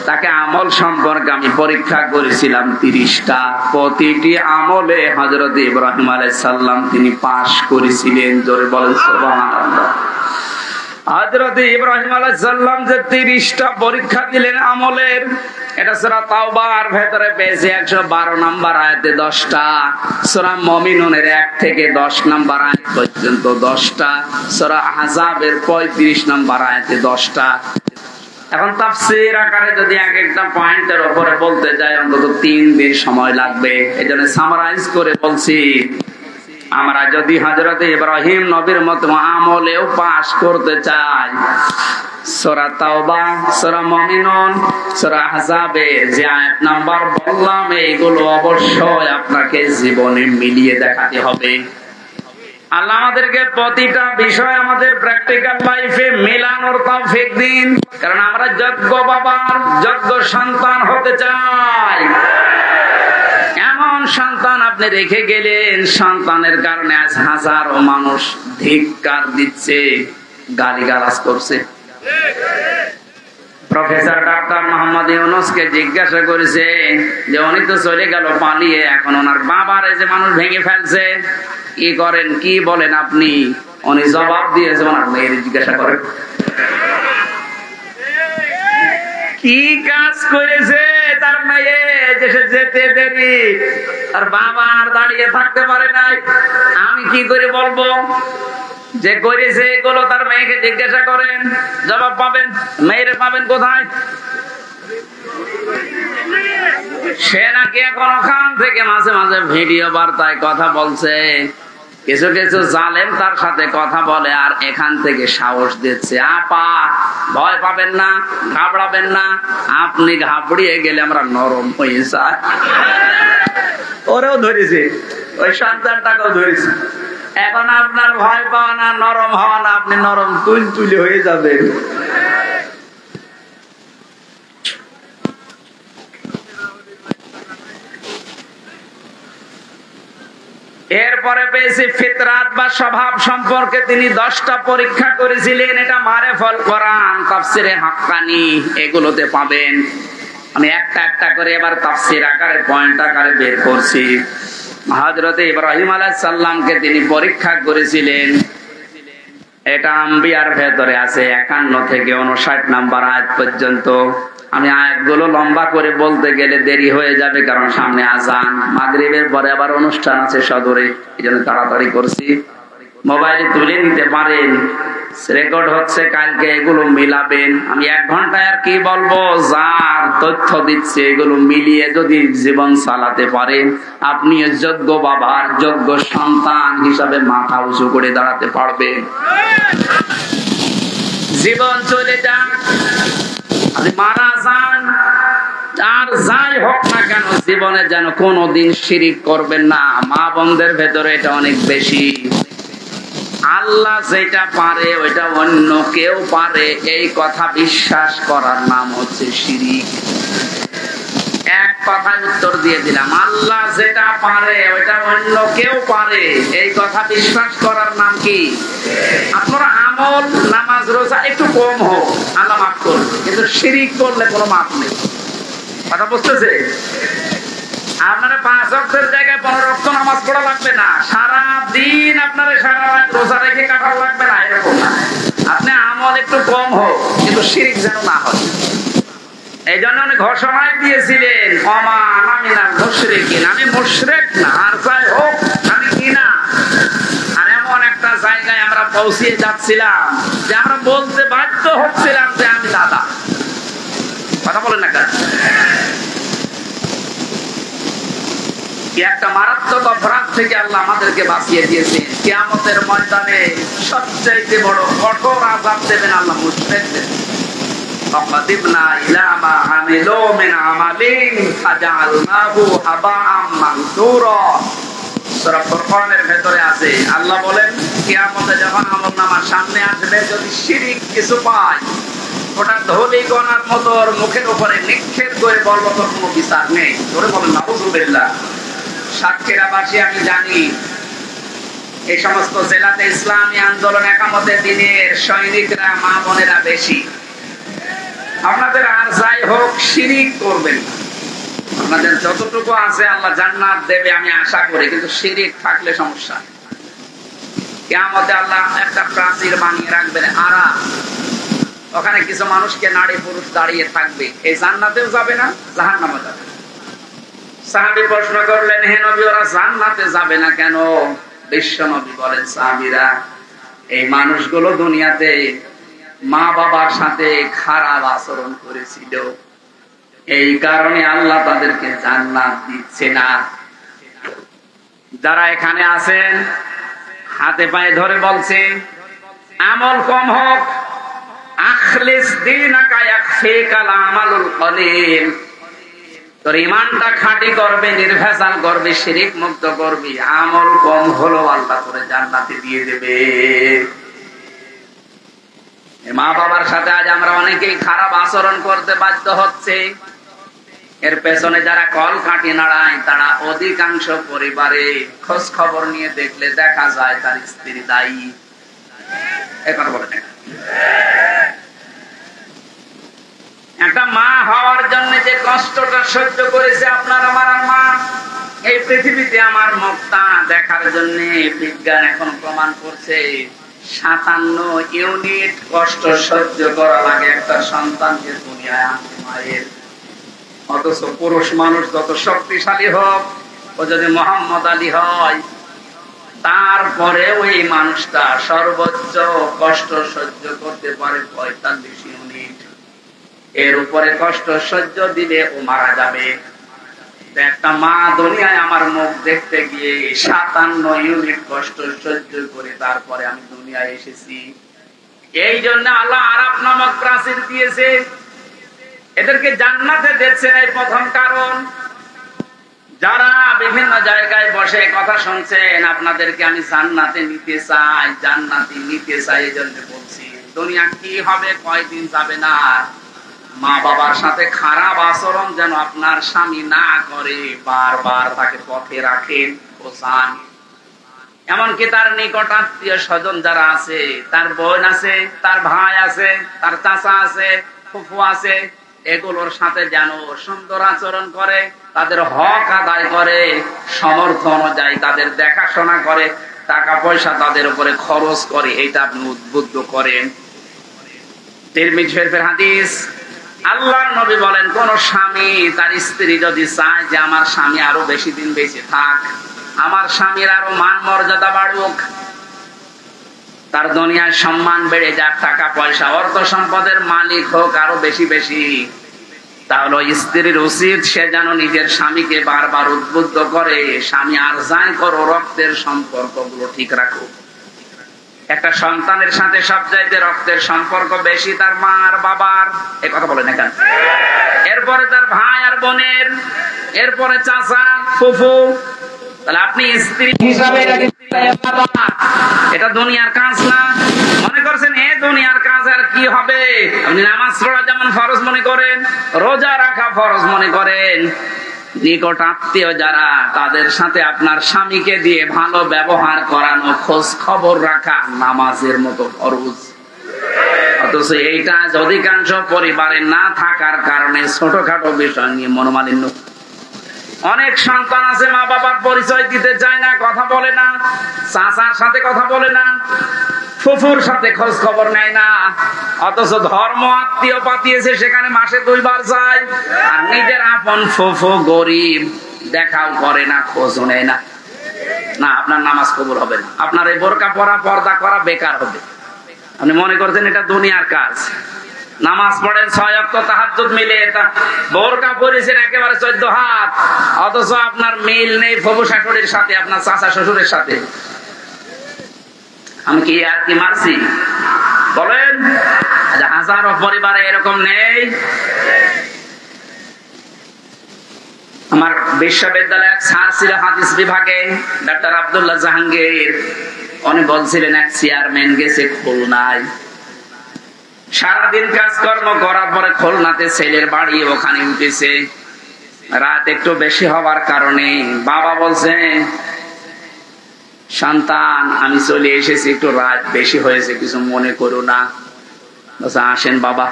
তাকে আমল সম্পর্কে আমি পরীক্ষা করেছিলাম 30টা। প্রতিটি আমলে হযরত ইব্রাহিম আলাইহিস সালাম তিনি পাস করেছিলেন। জোরে বলেন সুবহানাল্লাহ। হযরত ইব্রাহিম আলাইহিস সালাম যে 30টা পরীক্ষা দিলেন আমলের, এটা সূরা তাওবার ভেতরে পেয়েছে 112 নম্বর আয়াতে 10টা, সূরা মুমিনুনের 1 থেকে 10 নম্বর আয়াত পর্যন্ত 10টা, সূরা আহজাবের 35 নম্বর আয়াতে 10টা। এখন তাফসীর আকারে যদি এক একটা পয়েন্টের উপরে বলতে যাই অন্তত 3 দিন সময় লাগবে। এজন্য সামারাইজ করে বলছি, আমরা যদি হযরত ইব্রাহিম নবীর মতো আমলেও পাস করতে চাই, সূরা তাওবা, সূরা মুমিনুন, সূরা আহজাবের যে আয়াত নাম্বার বললাম, এইগুলো অবশ্যই আপনাকে জীবনে মিলিয়ে দেখাতে হবে। আল্লাহ আমাদেরকে প্রতিটা বিষয় আমাদের প্র্যাকটিক্যাল লাইফে মেলানোর তৌফিক দিন, কারণ আমরা যোগ্য বাবার যোগ্য সন্তান হতে চাই। এমন সন্তান আপনি রেখে গেলেন, সন্তানের কারণে আজ হাজারো মানুষ ধিক্কার দিচ্ছে, গালিগালাজ করছে। প্রফেসর ডক্টর মোহাম্মদ ইউনূসকে জিজ্ঞাসা করেছে যে উনি তো চলে গেল পালিয়ে, এখন ওনার বাবার এই যে মানুষ ভেঙে ফেলছে, কি করেন, কি বলেন আপনি? উনি জবাব দিয়েছে, ওনার মেয়ের জিজ্ঞাসা করেন কি কাজ করেছে তার মেয়ে, যে সে যেতে দেরি, আর বাবা আর দাঁড়িয়ে থাকতে পারে নাই। আমি কি করে বলবো যে করেছে এগুলো? তার মেয়েকে জিজ্ঞাসা করেন, জবাব পাবেন। মেয়েরে পাবেন কোথায়? সে নাকি এখন ওখান থেকে মাঝে মাঝে ভিডিও বার্তায় কথা বলছে, কিছু কিছু জালেম তার সাথে কথা বলে, আর এখান থেকে সাহস দিচ্ছে, আপা ভয় পাবেন না, ঘাবড়াবেন না, আপনি ঘাবড়িয়ে গেলে আমরা নরম হয়ে যাই। ওরেও ধরেছে, ওই সন্তানটাকেও ধরেছে। এখন আপনার ভয় পাওয়া না, নরম হওয়া না, আপনি নরম তুলতুলে হয়ে যাবেন। এরপরে পেয়েছি ফিতরাত বা স্বভাব সম্পর্কে তিনি 10টা পরীক্ষা করেছিলেন। এটা মারেফুল কোরআন, তাফসিরে হাক্কানি, এগুলোতে পাবেন। আমি একটা একটা করে এবার তাফসির আকারে পয়েন্ট আকারে বের করছি। হযরত ইব্রাহিম আলাইহিস সালামকে তিনি পরীক্ষা করেছিলেন। এটা আম্বিয়ার ভেতরে আছে 51 থেকে 59 নাম্বার আয়াত পর্যন্ত। আমি আয়াতগুলো লম্বা করে বলতে গেলে দেরি হয়ে যাবে, কারণ সামনে আযান, মাগরিবের পরে আবার অনুষ্ঠান আছে সদরে, এজন্য তাড়াতাড়ি করছি। মোবাইলে তুলে নিতে পারেন, রেকর্ড হচ্ছে, কালকে এগুলো মিলাবেন। আমি 1 ঘন্টায় আর কি বলবো, যার তথ্য দিচ্ছে এগুলো মিলিয়ে যদি জীবন চালাতে পারেন, আপনি যোগ্য বাবার যোগ্য সন্তান হিসাবে মাথা উঁচু করে দাঁড়াতে পারবেন। জীবন চলে যান, আপনি মারা যান, আর যাই হোক না কেন, জীবনে যেন কোনোদিন শিরিক করবেন না। মা বোনদের ভেতরে এটা অনেক বেশি। আল্লাহ যেটা পারে ওইটা অন্য কেউ পারে, এই কথা বিশ্বাস করার নাম হচ্ছে শিরিক। এক কথায় উত্তর দিয়ে দিলাম, আল্লাহ যেটা পারে ওইটা অন্য কেউ পারে, এই কথা বিশ্বাস করার নাম কি? আপনার আমল, নামাজ, রোজা একটু কম হোক, আল্লাহ মাফ করবে, কিন্তু শিরিক করলে কোনো মাফ নেই। কথা বুঝতেছে? আপনারা 5 ওয়াক্তের জায়গায় 15 ওয়াক্ত নামাজ পড়া লাগবে না, সারা দিন আপনারা সারা রাত রোজা রেখে কাটানো লাগবে না, এরকম না। আপনি আমল একটু কম হোক, কিন্তু শিরিক যেন না হয়। এই জন্য উনি ঘোষণায় দিয়েছিলেন, ওমা আনা মিনাল মুশরিকিন, আমি মুশরিক না, আর যাই হোক আমি কি না। আর এমন একটা জায়গায় আমরা পৌঁছে যাচ্ছিলাম যে আমরা বলতে বাধ্য হচ্ছিলাম যে আমি দাদা। কথা বলেন না কেন? একটা মারাত্মক অপরাধ থেকে আল্লাহ আমাদেরকে বাঁচিয়ে দিয়েছেন। কিয়ামতের ময়দানে সবচেয়ে বড় কঠোর আযাব দেবেন আল্লাহ মুশরিকদের। فَقَدِمْنَا إِلَى مَا عَمِلُوا مِنْ عَمَلٍ فَجَعَلْنَاهُ هَبَاءً مَنثُورًا। সূরা ফুরকানের ভেতরে আছে, আল্লাহ বলেন কিয়ামতে যখন আমলনামার সামনে আসবে, যদি শিরিক কিছু পায়, ওটা ধূলিকণার মতো ওর মুখের উপরে নিক্ষেপ করে বলবো তোর কোনো বিচার নেই। ধরে বলেন নাউযুবিল্লাহ। সাতক্ষীরাবাসী আমি জানি, এই সমস্ত জেলাতে ইসলামী আন্দোলন একামতে দিনের সৈনিকরা, মা বোনেরা বেশি। আপনাদের আর যাই হোক শিরিক করবেন না, আপনাদের যতটুকু আছে আল্লাহ জান্নাত দেবে আমি আশা করি, কিন্তু শিরিক থাকলে সমস্যা। কিয়ামতে আল্লাহ একটা প্রাচীর বানিয়ে রাখবেন আরাম, ওখানে কিছু মানুষকে নারী পুরুষ দাঁড়িয়ে থাকবে, এই জান্নাতেও যাবে না, জাহান্নামে যাবে। সাহাবী প্রশ্ন করলেন, হে নবী ওরা জান্নাতে যাবে না কেন? বিশ্ব নবী বলেন, সাহাবীরা এই মানুষগুলো দুনিয়াতে মা বাবার সাথে খারাপ আচরণ করেছিল, এই কারণে আল্লাহ তাদেরকে জান্নাত দিচ্ছে না। যারা এখানে আছেন হাতে পায়ে ধরে বলছে আমল কম হোক, আখলিস দীনাকা ইয়াকফিকাল আমালুল কলিল, তোর ঈমানটা খাঁটি করবে, নির্ভেজাল করবে, শিরক মুক্ত করবি, আমল কম হলো আল্লাহ তোরে জান্নাতে দিয়ে দেবে। মা বাবার সাথে আজ আমরা অনেকেই খারাপ আচরণ করতে বাধ্য হচ্ছে। এর পেছনে যারা কল কাটি নাড়ায় তারা অধিকাংশ পরিবারে খোঁজ খবর নিয়ে দেখলে দেখা যায় তার স্ত্রী দায়ী। কথা বলে একটা মা হওয়ার জন্য যে কষ্টটা সহ্য করেছে আপনার আমার মা, এই পৃথিবীতে আমার মুখটা দেখার জন্য বিজ্ঞান এখন প্রমাণ করছে 57 ইউনিট কষ্ট সহ্য করা লাগে একটা সন্তানকে দুনিয়ায় আনতে মায়ের। অথচ পুরুষ মানুষ যত শক্তিশালী হোক, ও যদি মোহাম্মদ আলী হয়, তারপরে ওই মানুষটা সর্বোচ্চ কষ্ট সহ্য করতে পারে 45 ইউনিট। এর উপরে কষ্ট সহ্য দিলে ও মারা যাবে। একটা মা দুনিয়ায় আমার মুখ দেখতে গিয়ে 57 ইউনিট কষ্ট সহ্য করে তারপরে আমি দুনিয়ায় এসেছি। এই জন্য আল্লাহ আরাফ নামক প্রাচীর দিয়েছে, এদেরকে জান্নাতে দিচ্ছে। এই প্রথম কারণ। যারা বিভিন্ন জায়গায় বসে কথা শুনছেন, আপনাদেরকে আমি জান্নাতে নিতে চাই, জান্নাতে নিতে চাই, এই জন্য বলছি দুনিয়া কি হবে কয়দিন যাবে না। মা বাবার সাথে খারাপ আচরণ যেন আপনার স্বামী না করে, বারবার তাকে পথে রাখেন, বোঝান। এমনকি তার নিকট আত্মীয় স্বজন যারা আছে, তার বোন আছে, তার ভাই আছে, তার চাচা আছে, ফুফু আছে, এগুলোর সাথে যেন সুন্দর আচরণ করে, তাদের হক আদায় করে, সমর্থ অনুযায়ী তাদের দেখাশোনা করে, টাকা পয়সা তাদের উপরে খরচ করে, এটা আপনি উদ্বুদ্ধ করেন। তিরমিজি শরীফের হাদিস, আল্লাহর নবী বলেন, কোন স্বামী তার স্ত্রী যদি চায় যে আমার স্বামী আরো বেশি দিন বেঁচে থাক, আমার স্বামীর আরো মান মর্যাদা বাড়ুক, তার দুনিয়ায় সম্মান বেড়ে যাক, টাকা পয়সা অর্থ সম্পদের মালিক হোক আরো বেশি বেশি, তাহলে স্ত্রীর উচিত সে যেন নিজের স্বামীকে বারবার উদ্বুদ্ধ করে, স্বামী আর যাই করো রক্তের সম্পর্কগুলো ঠিক রাখো। একটা সন্তানের সাথে সবচাইতে রক্তের সম্পর্ক বেশি তার মা আর বাবার, এ কথা বলে না কেন? এরপরে তার ভাই আর বোনের, এরপরে চাচা ফুফু। তাহলে আপনি স্ত্রী হিসাবে এটা দুনিয়ার কাজ না। মনে করছেন এ দুনিয়ার কাজ আর কি হবে? আপনি নামাজ পড়া যেমন ফরজ মনে করেন, রোজা রাখা ফরজ মনে করেন, নিকট আত্মীয় যারা তাদের সাথে আপনার স্বামীকে দিয়ে ভালো ব্যবহার করানো, খোঁজ খবর রাখা নামাজের মতো ফরজ। অথচ এইটা অধিকাংশ পরিবারে না থাকার কারণে ছোটখাটো বিষয় নিয়ে মনোমালিন্য। অনেক সন্তান আছে মা বাবার পরিচয় দিতে চায় না, কথা বলে না, চাচার সাথে কথা বলে না, ফুফুর সাথে খোঁজ খবর নেয় না, অথচ ধর্ম আত্মীয় পাতিয়েছে সেখানে মাসে 2 বার যায়, আর নিজের আপন ফুফু গরিব দেখাও করে না, খোঁজও নেয় না। না, আপনার নামাজ কবুল হবে না, আপনার এই বোরকা পরা পর্দা করা বেকার হবে। আপনি মনে করছেন এটা দুনিয়ার কাজ। নামাজ পড়েন 6 ওয়াক্ত তাহাজ্জুদ মিলে, বোরকা পরেছেন একেবারে 14 হাত, অথচ আপনার মিল নেই ফুফু শাশুড়ির সাথে, আপনার চাচা শ্বশুরের সাথে। আমি কি আর কি মারছি বলেন? হাজারো পরিবারে এরকম নেই। আমার বিশ্ববিদ্যালয়ের স্যার ছিল হাদিস বিভাগে, ডাক্তার আব্দুল্লাহ জাহাঙ্গীর। উনি বলছিলেন এক চেয়ারম্যান গেছে খুলনায়, সারাদিন কাজকর্ম করার পরে খুলনাতে ছেলের বাড়ি, ওখানে উঠেছে। রাত একটু বেশি হওয়ার কারণে বাবা বলছে, সন্তান আমি চলে এসেছি, একটু রাত বেশি হয়েছে, কিছু মনে করো না। আসেন বাবা।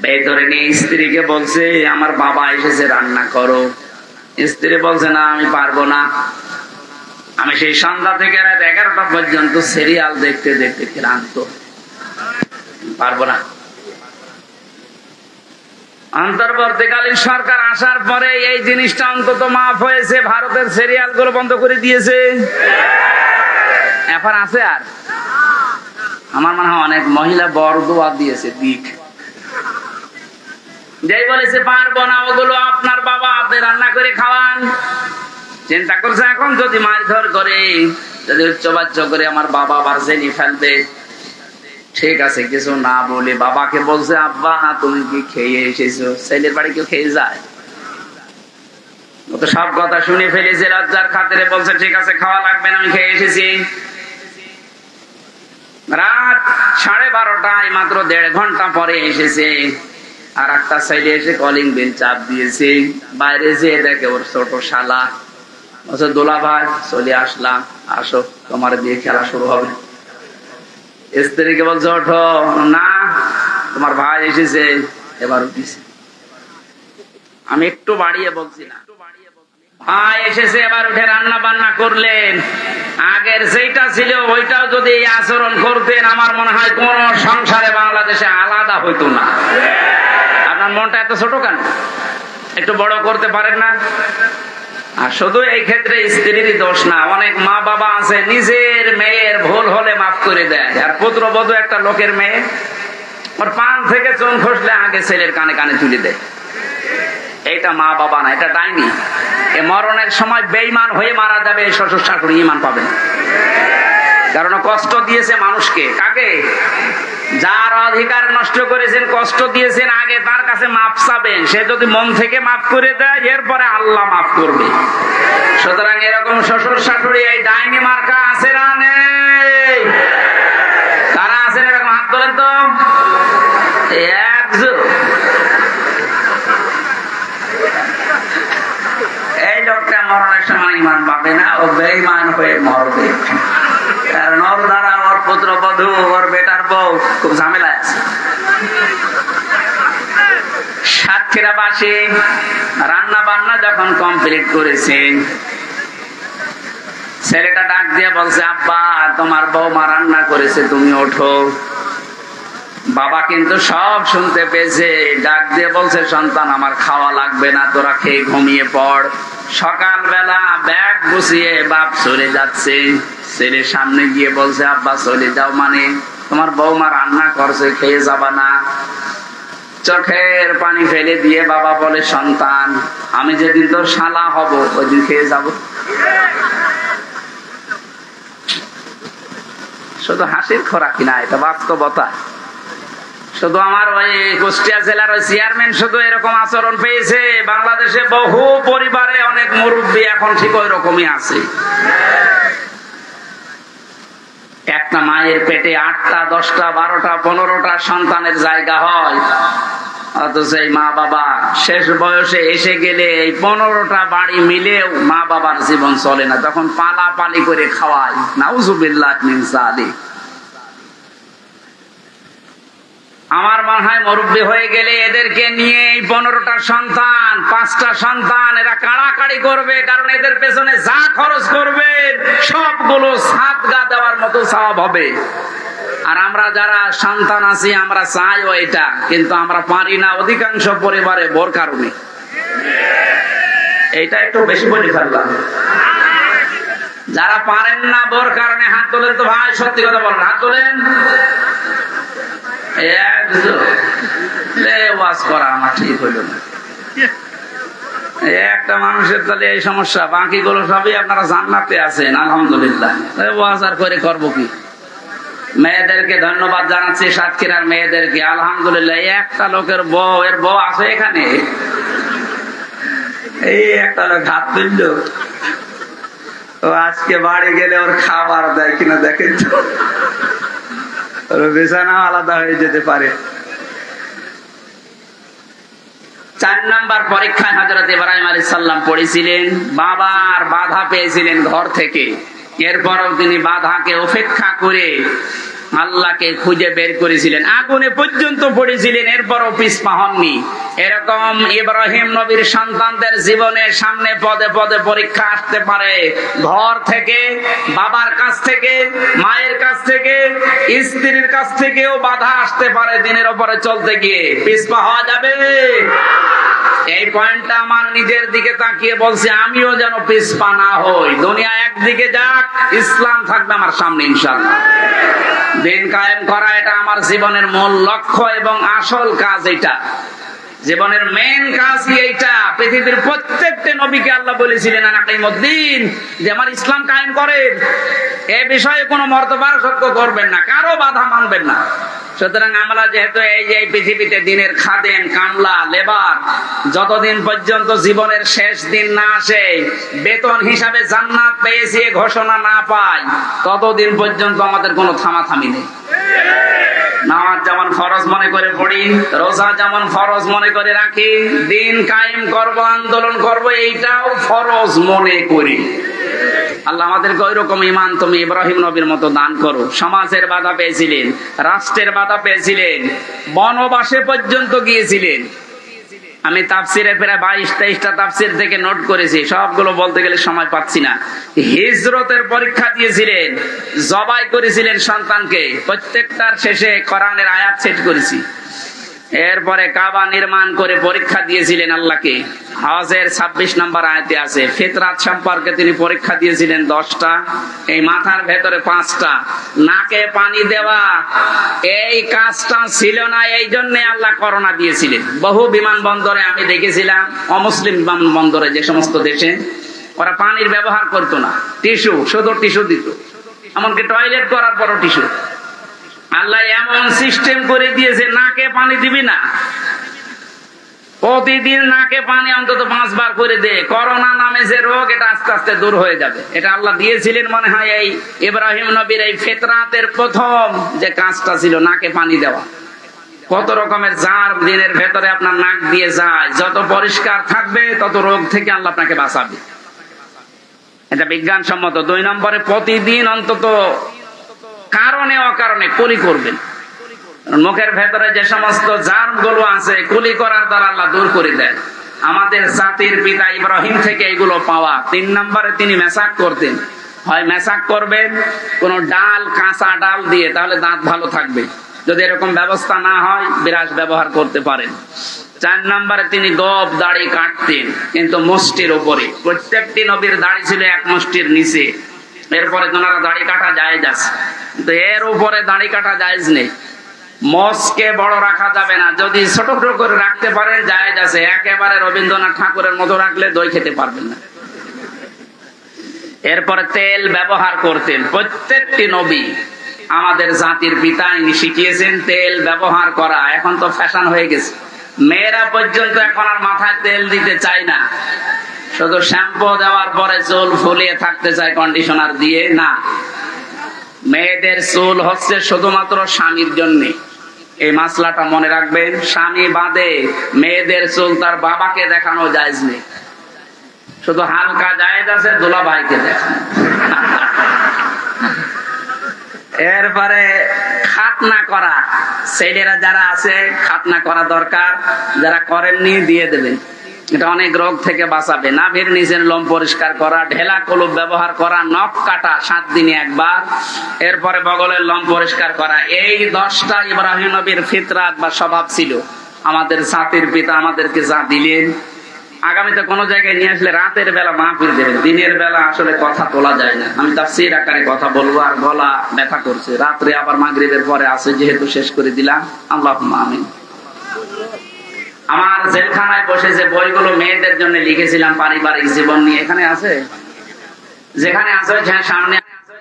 ভেতরে নিয়ে স্ত্রীকে বলছে, আমার বাবা এসেছে, রান্না করো। স্ত্রী বলছে, না আমি পারবো না, আমি সেই সন্ধ্যা থেকে রাত 11টা পর্যন্ত সিরিয়াল দেখতে দেখতে ক্লান্ত, পারবো না। অন্তর্বর্তীকালীন সরকার আসার পরে এই জিনিসটা অন্তত মাফ হয়েছে, ভারতের সিরিয়াল গুলো বন্ধ করে দিয়েছে। এখন আছে আর আমার মনে হয় অনেক মহিলা বড় দোয়া দিয়েছে দিক, যেই বলেছে পারবো না, ওগুলো আপনার বাবা, আপনি রান্না করে খাওয়ান। চিন্তা করছে এখন যদি মারধর করে, যদি উচ্চবাচ্য করে আমার বাবা আবার জেনে ফেলবে। ঠিক আছে, কিছু না বলে বাবাকে বলছে, আব্বা তুমি কি খেয়ে এসেছো? ছেলের বাড়ি কেউ খেয়ে যায়? ও তো সব কথা শুনে ফেলেছে, লজ্জার খাতিরে বলছে ঠিক আছে খাওয়া লাগবে না, আমি খেয়ে এসেছি। রাত 12:30, মাত্র 1.5 ঘন্টা পরে এসেছে। আর একটা ছেলে এসে কলিং বেল চাপ দিয়েছে, বাইরে যেয়ে দেখে ওর ছোট শালা। বলছে দোলা ভাই চলে আসলাম, আসো তোমার দিয়ে খেলা শুরু হবে। স্ত্রীকে বলছে ওঠো, না তোমার ভাই এসেছে। এবার উঠিছে। আমি একটু বাড়িয়ে বলছি না, ভাই এসেছে, এবার উঠে রান্না বান্না করলেন। আগের যেটা ছিল ওইটাও যদি এই আচরণ করতেন, আমার মনে হয় কোন সংসারে বাংলাদেশে আলাদা হইতো না। আপনার মনটা এত ছোট কেন? একটু বড় করতে পারেন না? আর শুধু এই ক্ষেত্রে স্ত্রীরই দোষ না, অনেক মা বাবা আছে নিজের মেয়ের ভুল হলে মাফ করে দেয়। আর পুত্রবধূ একটা লোকের মেয়ে, ওর পান থেকে চুন খসলে আগে ছেলের কানে কানে তুলে দেয়। এইটা মা বাবা না, এটা ডাইনি। এ মরণের সময় বেঈমান হয়ে মারা যাবে, শ্বশুর শাশুড়ি ঈমান পাবে না। কারণ কষ্ট দিয়েছে মানুষকে। কাকে? যার অধিকার নষ্ট করেছেন, কষ্ট দিয়েছেন, আগে তার কাছে মাফ চাবেন। সে যদি মন থেকে মাফ করে দেয়, এরপরে আল্লাহ মাফ করবে। সুতরাং এরকম শ্বশুর শাশুড়ি এই ডাইনি মার্কা আছে না নেই? কারা আছেন এরকম? হাত তোলেন তো। এই লোকটা মরণের সময় ঈমান পাবে না, ও বেঈমান হয়ে মরবে। কারণ ওর দ্বারা ওর পুত্রবধূ, ওর বেটার বউ খুব ঝামেলা আছে। সাতক্ষীরাবাসী রান্না বান্না যখন কমপ্লিট করেছে, ছেলেটা ডাক দিয়ে বলছে, আব্বা তোমার বৌমা রান্না করেছে, তুমি ওঠো। বাবা কিন্তু সব শুনতে পেয়েছে, ডাক দিয়ে বলছে, সন্তান আমার খাওয়া লাগবে না, তোরা খেয়ে ঘুমিয়ে পড়। সকালবেলা ব্যাগ গুছিয়ে বাপ চলে যাচ্ছে। ছেলের সামনে গিয়ে বলছে, আব্বা চলে যাও মানে? তোমার বৌমা রান্না করছে, খেয়ে যাবা না? চোখের পানি ফেলে দিয়ে বাবা বলে, সন্তান আমি যেদিন তোর শালা হব ওই দিন খেয়ে যাব। শুধু হাসির খোরাকি না, এটা বাস্তবতা। শুধু আমার ওই কুষ্টিয়া জেলার ওই চেয়ারম্যান শুধু এরকম আচরণ পেয়েছে, বাংলাদেশে বহু পরিবারে অনেক মুরব্বী এখন ঠিক ওই রকমই আছে। একটা মায়ের পেটে 8টা 10টা 12টা 15টা সন্তানের জায়গা হয়, অথচ এই মা বাবা শেষ বয়সে এসে গেলে এই 15টা বাড়ি মিলেও মা বাবার জীবন চলে না, তখন পালাপালি করে খাওয়ায়। নাউজুবিল্লাহ মিন যালিক। আমার মনে হয় মুরব্বী হয়ে গেলে এদেরকে নিয়ে এই 15টা সন্তান 5টা সন্তান এরা কাড়াকাড়ি করবে, কারণ এদের পেছনে যা খরচ করবে সবগুলো সাদগা দেওয়ার মতো সওয়াব হবে। আর আমরা যারা সন্তান আছি আমরা চাইও এটা, কিন্তু আমরা পারি না অধিকাংশ পরিবারে বোর কারণে। এইটা একটু বেশি বলে ফেললাম। যারা পারেন না বোর কারণে হাত তোলেন তো ভাই, সত্যি কথা বলেন, হাত তোলেন। ওয়াজ করা আমার ঠিক হইল না। একটা মানুষের তাহলে এই সমস্যা, বাকি গুলো সবই আপনারা জান্নাতে আছেন আলহামদুলিল্লাহ। ওয়াজ আর করে করবো কি? মেয়েদেরকে ধন্যবাদ জানাচ্ছি, সাতক্ষীরার মেয়েদেরকে আলহামদুলিল্লাহ। একটা লোকের বউ, এর বউ আছে এখানে, এই একটা লোক হাত তুলল। ও আজকে বাড়ি গেলে ওর খাবার দেয় কিনা দেখেন তো, ওর বিছানা আলাদা হয়ে যেতে পারে। 4 নাম্বার পরীক্ষায় হযরত ইব্রাহিম আলাইহিস সালাম পড়েছিলেন, বাবার বাধা পেয়েছিলেন ঘর থেকে। এরপরও তিনি বাধাকে উপেক্ষা করে আল্লাহকে খুঁজে বের করেছিলেন, আগুনে পর্যন্ত পড়েছিলেন, এরপরও পিছপা হননি। এরকম ইব্রাহিম নবীর সন্তানদের জীবনে সামনে পদে পদে পরীক্ষা আসতে পারে। ঘর থেকে, বাবার কাছ থেকে, মায়ের কাছ থেকে, স্ত্রীর কাছ থেকেও বাধা আসতে পারে। দিনের উপরে চলতে গিয়ে পিছপা হওয়া যাবে? এই পয়েন্টটা আমার নিজের দিকে তাকিয়ে বলছি, আমিও যেন পিছপা না হই। দুনিয়া একদিকে যাক, ইসলাম থাকবে আমার সামনে ইনশাআল্লাহ। দিন কায়েম করা এটা আমার জীবনের মূল লক্ষ্য এবং আসল কাজ। এটা জীবনের মেইন কাজই এইটা। পৃথিবীর প্রত্যেকটা নবীকে আল্লাহ বলেছিলেন আনাকিমুদ্দিন, যে আমার ইসলাম কায়েম করেন, এ বিষয়ে কোনো মর্তপার্থক্য করবেন না, কারো বাধা মানবেন না। সুতরাং আমরা যেহেতু এই যে পৃথিবীতে দিনের খাদেম, কামলা, লেবার, যতদিন পর্যন্ত জীবনের শেষ দিন না আসে, বেতন হিসাবে জান্নাত পেয়েছি ঘোষণা না পাই, ততদিন পর্যন্ত আমাদের কোনো থামাথামি নেই। নামাজ যেমন ফরজ মনে করে পড়ি, রোজা যেমন ফরজ মনে করে রাখি, দিন কায়েম করব, আন্দোলন করব, এইটাও ফরজ মনে করি। আল্লাহ আমাদেরকে ওই রকম ঈমান তুমি ইব্রাহিম নবীর মতো দান করো। সমাজের বাধা পেয়েছিলেন, রাষ্ট্রের বাধা পেয়েছিলেন, বনবাসে পর্যন্ত গিয়েছিলেন। আমি তাফসিরের প্রায় 22-23টা তাফসির থেকে নোট করেছি, সবগুলো বলতে গেলে সময় পাচ্ছি না। হিজরতের পরীক্ষা দিয়েছিলেন, জবাই করেছিলেন সন্তানকে, প্রত্যেকটার শেষে কোরআনের আয়াত সেট করেছি। এরপরে কাবা নির্মাণ করে পরীক্ষা দিয়েছিলেন আল্লাহকে। হজের 26 নম্বর আয়াতে আছে ফিতরাত সম্পর্কে তিনি পরীক্ষা দিয়েছিলেন 10টা, এই মাথার ভেতরে 5টা। নাকে পানি দেওয়া এই কাজটা ছিল না, এই জন্য আল্লাহ করোনা দিয়েছিলেন। বহু বিমানবন্দরে আমি দেখেছিলাম, অমুসলিম বিমানবন্দরে যে সমস্ত দেশে, ওরা পানির ব্যবহার করতো না, টিস্যু, শুধু টিস্যু দিত, এমনকি টয়লেট করার পরও টিস্যু। আল্লাহ এমন সিস্টেম করে দিয়েছে, নাকে পানি দিবি না, প্রতিদিন নাকে পানি অন্তত 5 বার করে দে। করোনা নামে যে রোগ, এটা আস্তে আস্তে দূর হয়ে যাবে। এটা আল্লাহ দিয়েছিলেন মনে হয় এই ইব্রাহিম নবীর এই ফিতরাতের প্রথম যে কাজটা ছিল নাকে পানি দেওয়া। কত রকমের জার দিনের ভেতরে আপনার নাক দিয়ে যায়, যত পরিষ্কার থাকবে তত রোগ থেকে আল্লাহ আপনাকে বাঁচাবে। এটা বিজ্ঞানসম্মত। 2 নম্বরে প্রতিদিন অন্তত কারণে অকারণে কুলি করবেন। মুখের ভেতরে যে সমস্ত জার্ম গুলো আছে, কুলি করার দ্বারা আল্লাহ দূর করে দেন। আমাদের জাতির পিতা ইব্রাহিম থেকে এগুলো পাওয়া। 3 নম্বরে তিনি মেসাক করতেন। হয় মেসাক করবেন কোন ডাল, কাঁচা ডাল দিয়ে, তাহলে দাঁত ভালো থাকবে। যদি এরকম ব্যবস্থা না হয়, বিরাস ব্যবহার করতে পারেন। 4 নম্বরে তিনি গোঁফ দাড়ি কাটতেন, কিন্তু মুষ্টির উপরে। প্রত্যেকটি নবীর দাড়ি ছিল 1 মুষ্টির নিচে। এরপরে ওনারা দাড়ি কাটা জায়েজ আছে, কিন্তু এর উপরে দাড়ি কাটা জায়েজ নেই। মস্কে বড় রাখা যাবে না, যদি ছোট ছোট করে রাখতে পারেন জায়েজ আছে। একেবারে রবীন্দ্রনাথ ঠাকুরের মতো রাখলে দই খেতে পারবেন না। এরপরে তেল ব্যবহার করতেন প্রত্যেকটি নবী। আমাদের জাতির পিতা ইনি শিখিয়েছেন তেল ব্যবহার করা। এখন তো ফ্যাশন হয়ে গেছে, মেয়েরা পর্যন্ত এখন আর মাথায় তেল দিতে চায় না, শুধু শ্যাম্পু দেওয়ার পরে চুল ফুলিয়ে থাকতে চায় কন্ডিশনার দিয়ে। না, মেয়েদের চুল হচ্ছে শুধুমাত্র স্বামীর জন্য। এই মাসলাটা মনে রাখবেন, স্বামী বাদে মেয়েদের চুল তার বাবাকে দেখানো জায়েজ নেই। শুধু হালকা জায়েজ আছে দুলা ভাইকে দেখানো। এরপরে খাতনা করা, ছেলেরা যারা আছে খাতনা করা দরকার, যারা করেননি দিয়ে দেবেন। এটা অনেক রোগ থেকে বাঁচাবে। নাভির নিচের লোম পরিষ্কার করা, ঢেলা কলুপ ব্যবহার করা, নখ কাটা 7 দিনে একবার, এরপরে বগলের লোম পরিষ্কার করা। এই 10টা ইব্রাহিম নবীর ফিতরাত বা স্বভাব ছিল। আমাদের জাতির পিতা আমাদেরকে যা দিলেন, আগামীতে কোনো জায়গায় নিয়ে আসলে রাতের বেলা মাহফিল দেবেন, দিনের বেলা আসলে কথা তোলা যায় না। আমি তাফসীর আকারে কথা বলবো, আর গলা ব্যথা করছে। রাত্রে আবার মাগরিবের পরে আছে, যেহেতু শেষ করে দিলাম। আল্লাহুম্মা আমিন। আমার জেলখানায় বসে যে বইগুলো মেয়েদের জন্য লিখেছিলাম পারিবারিক জীবন নিয়ে, এখানে আছে? যেখানে আছে সামনে